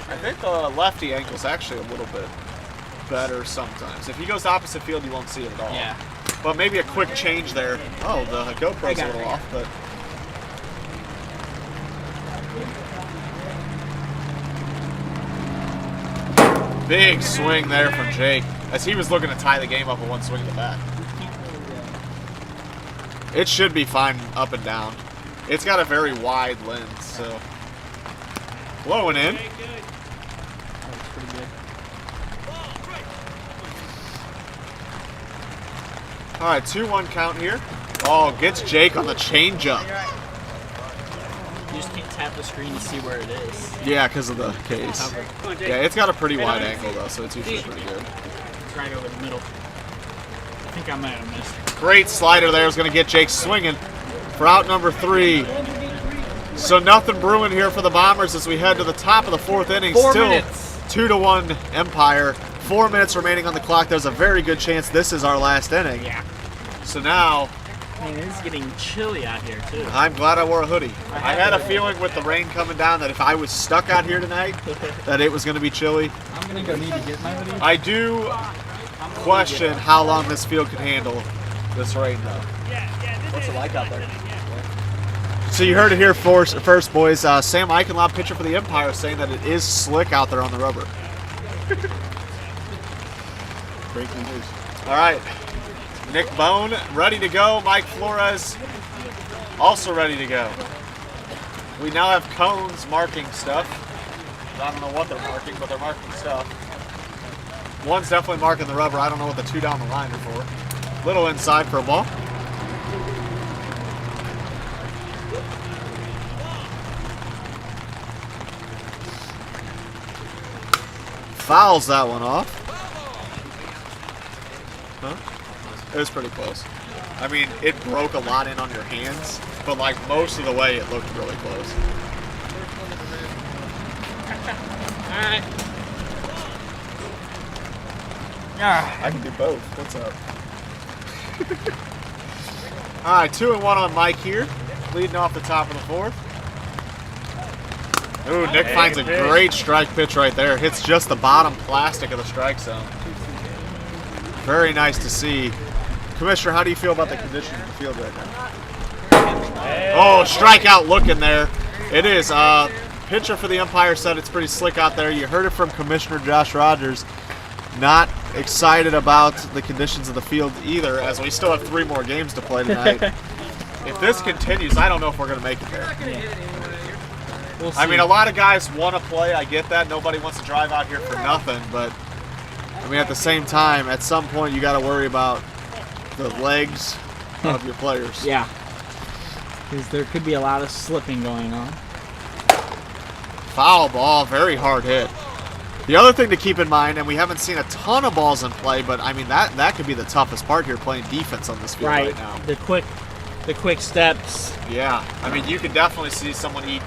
I think the lefty angle is actually a little bit better sometimes. If he goes opposite field, you won't see it at all. Yeah. But maybe a quick change there. Oh, the GoPro's a little off, but... Big swing there from Jake, as he was looking to tie the game up with one swing of the bat. It should be fine up and down. It's got a very wide lens, so... Blowing in. All right, 2-1 count here. Oh, gets Jake on the changeup. You just can't tap the screen to see where it is. Yeah, because of the case. Yeah, it's got a pretty wide angle, though, so it's usually pretty good. It's right over the middle. I think I might have missed. Great slider there is going to get Jake swinging for out number 3. So nothing brewing here for the Bombers as we head to the top of the 4th inning. 4 Still minutes. 2-1 Empire. 4 minutes remaining on the clock. There's a very good chance this is our last inning. Yeah. So now, Man, it's getting chilly out here, too. I'm glad I wore a hoodie. I had a feeling with the rain coming down that if I was stuck out here tonight, that it was going to be chilly. I'm gonna go need to get my hoodie. I do question how long this field can handle this rain, though. What's it like out there? So you heard it here first, boys. Sam Eichenlaub, pitcher for the Empire, saying that it is slick out there on the rubber. Breaking news. All right. Nick Bone, ready to go. Mike Flores, also ready to go. We now have cones marking stuff. I don't know what they're marking, but they're marking stuff. One's definitely marking the rubber. I don't know what the two down the line are for. Little inside for a ball. Fouls that one off. Huh? It was pretty close. I mean, it broke a lot in on your hands, but like most of the way it looked really close. Alright. I can do both. What's up? All right, 2-1 on Mike here, leading off the top of the 4th. Ooh, Nick finds a great strike pitch right there. Hits just the bottom plastic of the strike zone. Very nice to see. Commissioner, how do you feel about the condition of the field right now? Oh, strikeout looking there. It is. Pitcher for the Empire said it's pretty slick out there. You heard it from Commissioner Josh Rogers. Not excited about the conditions of the field either, as we still have 3 more games to play tonight. If this continues, I don't know if we're going to make it there. We'll see. I mean, a lot of guys want to play. I get that. Nobody wants to drive out here for nothing. But, I mean, at the same time, at some point, you got to worry about the legs of your players. Yeah. Because there could be a lot of slipping going on. Foul ball, very hard hit. The other thing to keep in mind, and we haven't seen a ton of balls in play, but I mean that could be the toughest part here, playing defense on this field right now. The quick steps. Yeah, I mean you could definitely see someone eat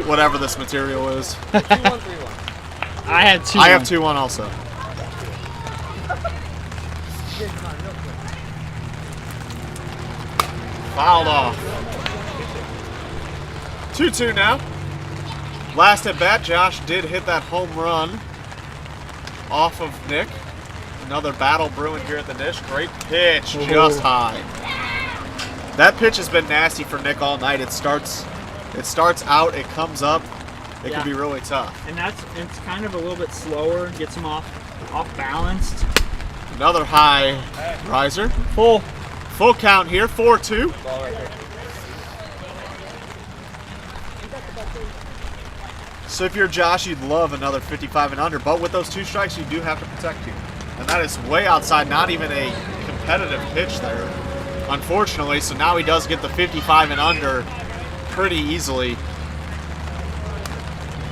whatever this material is. 2-1, 3-1. I had 2-1. I have 2-1 also. Fouled off. 2-2 now. Last at bat, Josh did hit that home run off of Nick. Another battle brewing here at the dish. Great pitch, just high. That pitch has been nasty for Nick all night. It starts out, it comes up. It can be really tough. And it's kind of a little bit slower, gets him off balanced. Another high riser. Full count here, 4-2. Ball right there. So if you're Josh, you'd love another 55 and under, but with those 2 strikes, you do have to protect you. And that is way outside, not even a competitive pitch there, unfortunately. So now he does get the 55 and under pretty easily.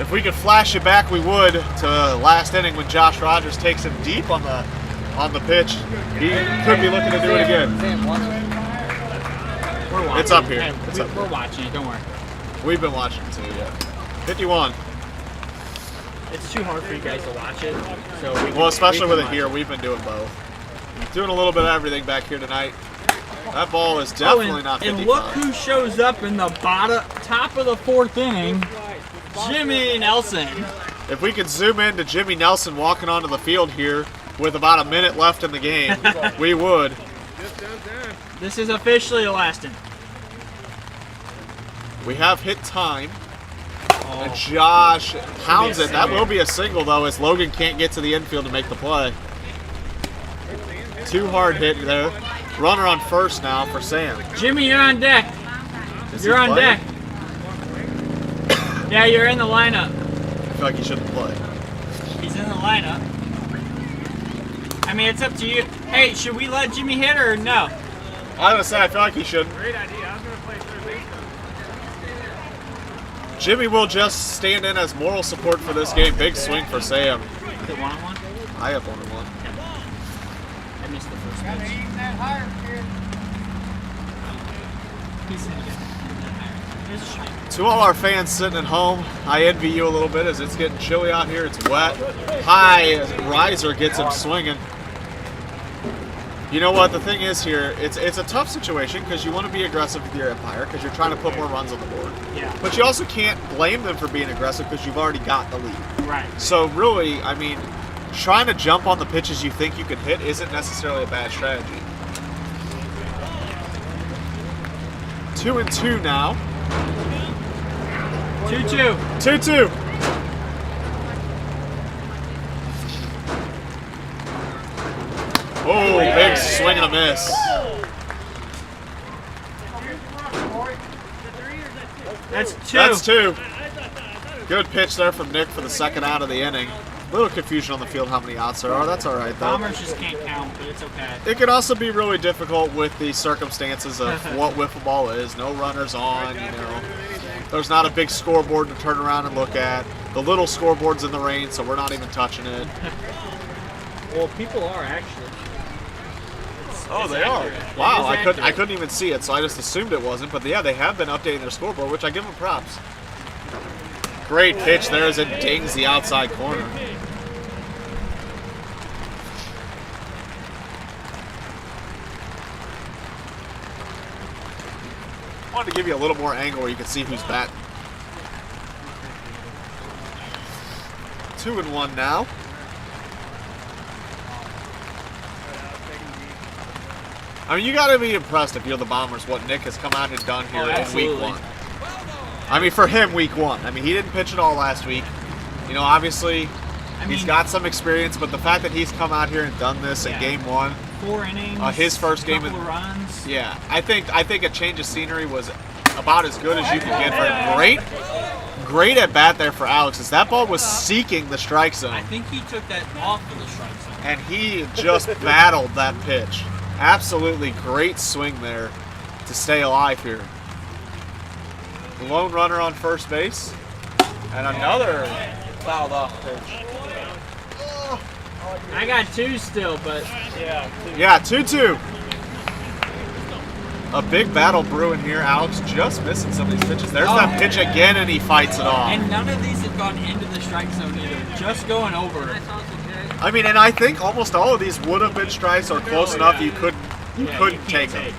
If we could flash it back, we would to last inning when Josh Rogers takes him deep on the pitch. He could be looking to do it again. Sam, watch it. We're watching. It's up here. Hey, It's up here. we're watching it, don't worry. We've been watching it too, yeah. 51. It's too hard for you guys to watch it. So Well, especially with it here, we've been doing both. Doing a little bit of everything back here tonight. That ball is definitely not 55. And look who shows up in the top of the 4th inning. Jimmy Nelson. If we could zoom in to Jimmy Nelson walking onto the field here with about a minute left in the game, we would. This is officially the last inning. We have hit time. And Josh pounds it. That will be a single, though, as Logan can't get to the infield to make the play. 2 hard hit there. Runner on first now for Sam. Jimmy, you're on deck. Is You're he on playing? deck. Yeah, you're in the lineup. I feel like he shouldn't play. He's in the lineup. I mean, it's up to you. Hey, should we let Jimmy hit or no? I was gonna say, I feel like he shouldn't. Great idea. I was going to play third base. Jimmy will just stand in as moral support for this game. Big swing for Sam. Is it 1-on-1? I have 1-1. I missed the first pitch. He's in again. To all our fans sitting at home, I envy you a little bit as it's getting chilly out here. It's wet. High riser gets him swinging. You know what? The thing is here, it's a tough situation because you want to be aggressive with your umpire because you're trying to put more runs on the board. Yeah. But you also can't blame them for being aggressive because you've already got the lead. Right. So really, I mean, trying to jump on the pitches you think you can hit isn't necessarily a bad strategy. 2-2 now. 2-2. 2-2. Oh, big swing and a miss. That's 2. That's 2. Good pitch there from Nick for the second out of the inning. A little confusion on the field how many outs there are. That's all right, though. Bombers just can't count, but it's okay. It can also be really difficult with the circumstances of what wiffle ball is. No runners on, you know. There's not a big scoreboard to turn around and look at. The little scoreboard's in the rain, so we're not even touching it. Well, people are actually. Oh, they are. Wow, I couldn't even see it, so I just assumed it wasn't. But yeah, they have been updating their scoreboard, which I give them props. Great pitch there as it dings the outside corner. I wanted to give you a little more angle where you can see who's batting. 2-1 now. I mean, you got to be impressed if you're the Bombers what Nick has come out and done here in week 1. I mean, for him, week 1. I mean, he didn't pitch at all last week. You know, obviously, he's got some experience, but the fact that he's come out here and done this in game 1, 4 innings, his first game, couple of runs. Yeah, I think a change of scenery was about as good as you can get for him. Great at bat there for Alex, as that ball was seeking the strike zone. I think he took that off of the strike zone. And he just battled that pitch. Absolutely great swing there to stay alive here. Lone runner on first base. And another fouled off pitch. I got 2 still, but Yeah, 2-2. A big battle brewing here. Alex just missing some of these pitches. There's that pitch again, and he fights it off. And none of these have gone into the strike zone either. Just going over it. I mean, and I think almost all of these would have been strikes or close enough you couldn't take them.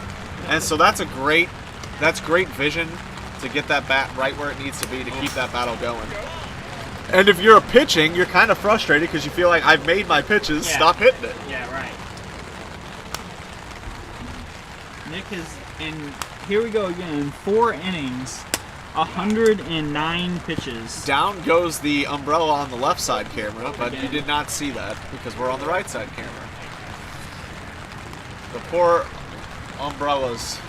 And so that's great vision to get that bat right where it needs to be to keep that battle going. And if you're pitching, you're kind of frustrated because you feel like I've made my pitches, stop hitting it. Yeah, right. Nick is in, here we go again, 4 innings, 109 pitches. Down goes the umbrella on the left side camera, but you did not see that because we're on the right side camera. The poor umbrellas.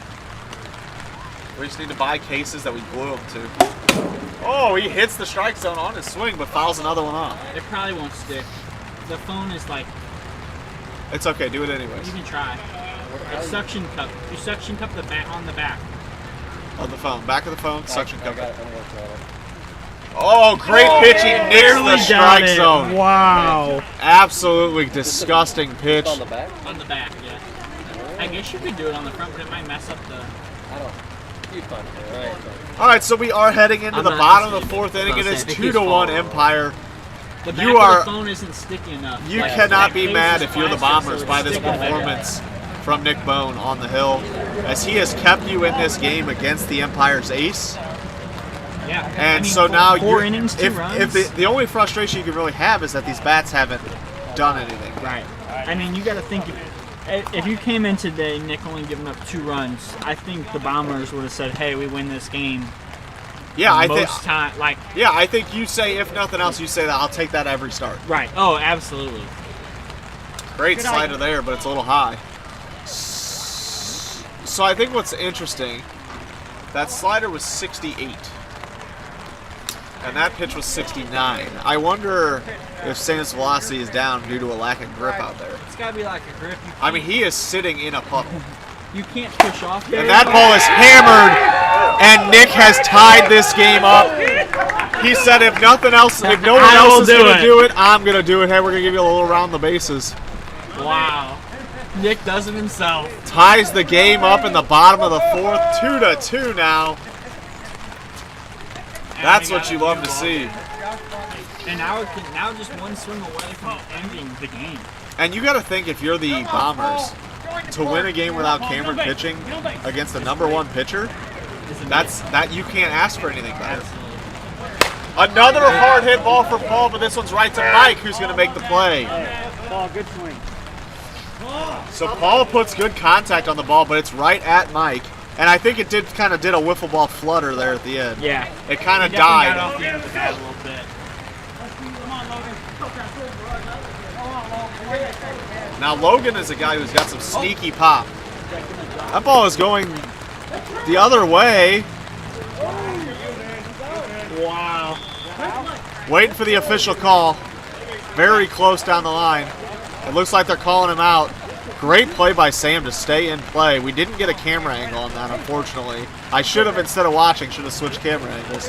We just need to buy cases that we glue them to. Oh, he hits the strike zone on his swing, but fouls another one off. It probably won't stick. The phone is like, It's okay, do it anyways. you can try. It's suction cup. You suction cup the back on the back. On the phone, back of the phone, suction cup. Oh, great pitching, nicks the strike zone. Wow. Absolutely disgusting pitch. On the back? On the back, yeah. I guess you could do it on the front, but it might mess up the. I don't. You find it. All right. All right, so we are heading into I'm the not bottom of the listening. 4th inning. It is It keeps 2-1 falling. Empire. The back You of are- the phone isn't sticky enough. You Like, cannot that be base mad is if you're the plastic, Bombers so by it's this sticking. performance from Nick Bone on the hill, as he has kept you in this game against the Empire's ace. Yeah. And I mean, so now 4 innings, 2 runs. if the only frustration you can really have is that these bats haven't done anything. Right. I mean, you got to think if you came in today, Nick only giving up 2 runs, I think the Bombers would have said, "Hey, we win this game." Yeah, I Most time, like. Yeah, I think you say, if nothing else, you say that I'll take that every start. Right. Oh, absolutely. Great slider there, but it's a little high. So I think what's interesting, that slider was 68. And that pitch was 69. I wonder if Sam's velocity is down due to a lack of grip out there. It's got to be like a grip. I mean, he is sitting in a puddle. You can't push off. And that ball is hammered, and Nick has tied this game up. He said, if nothing else, if no one I will else is do going to it. do it, I'm going to do it. Hey, we're going to give you a little round the bases. Wow. Nick does it himself. Ties the game up in the bottom of the 4th, 2-2 now. That's we what got you a love new to ball see. game. And now just one swing away from ending the game. And you got to think, if you're the Bombers, to win a game without Cameron pitching against the #1 pitcher, that you can't ask for anything better. Another hard hit ball for Paul, but this one's right to Mike, who's going to make the play. Ball, good swing. So Paul puts good contact on the ball, but it's right at Mike. And I think it did a wiffle ball flutter there at the end. Yeah. It kind of He definitely got died. off the end of the bat a little bit. Now Logan is a guy who's got some sneaky pop. That ball is going the other way. Wow. Waiting for the official call. Very close down the line. It looks like they're calling him out. Great play by Sam to stay in play. We didn't get a camera angle on that, unfortunately. I should have, instead of watching, should have switched camera angles.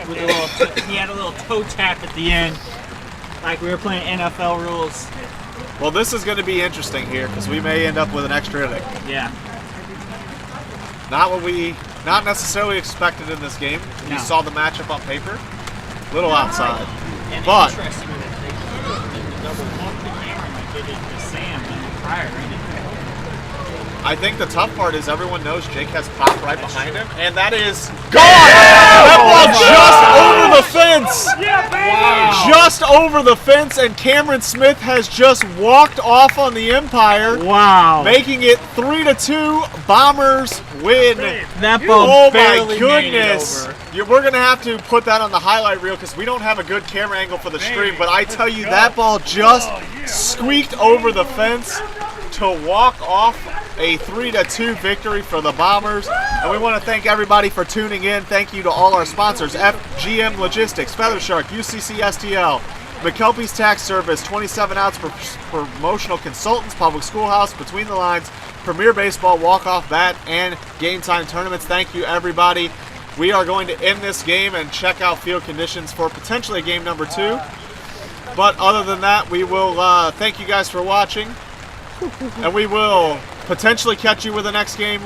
With a little he had a little toe tap at the end, like we were playing NFL rules. Well, this is going to be interesting here because we may end up with an extra inning. Yeah. Not necessarily expected in this game. No. You saw the matchup on paper. Little outside. And But interesting that they did the double bump to Cameron like they did to Sam in the prior inning. I think the tough part is everyone knows Jake has pop right behind him, and that is gone! That ball just over the fence! Wow. Just over the fence, and Cameron Smith has just walked off on the umpire, Wow. making it 3-2. Bombers win. That ball Oh my barely made it goodness! over. We're gonna have to put that on the highlight reel because we don't have a good camera angle for the stream. But I tell you, that ball just squeaked over the fence to walk off a 3-2 victory for the Bombers. And we want to thank everybody for tuning in. Thank you to all our sponsors: FGM Logistics, Feather Shark, UCC STL, McKelpy's Tax Service, 27 Outs Promotional Consultants, Public Schoolhouse, Between the Lines, Premier Baseball, Walk-Off Bat, and Game Time Tournaments. Thank you, everybody. We are going to end this game and check out field conditions for potentially game number 2. But other than that, we will thank you guys for watching. And we will potentially catch you with the next game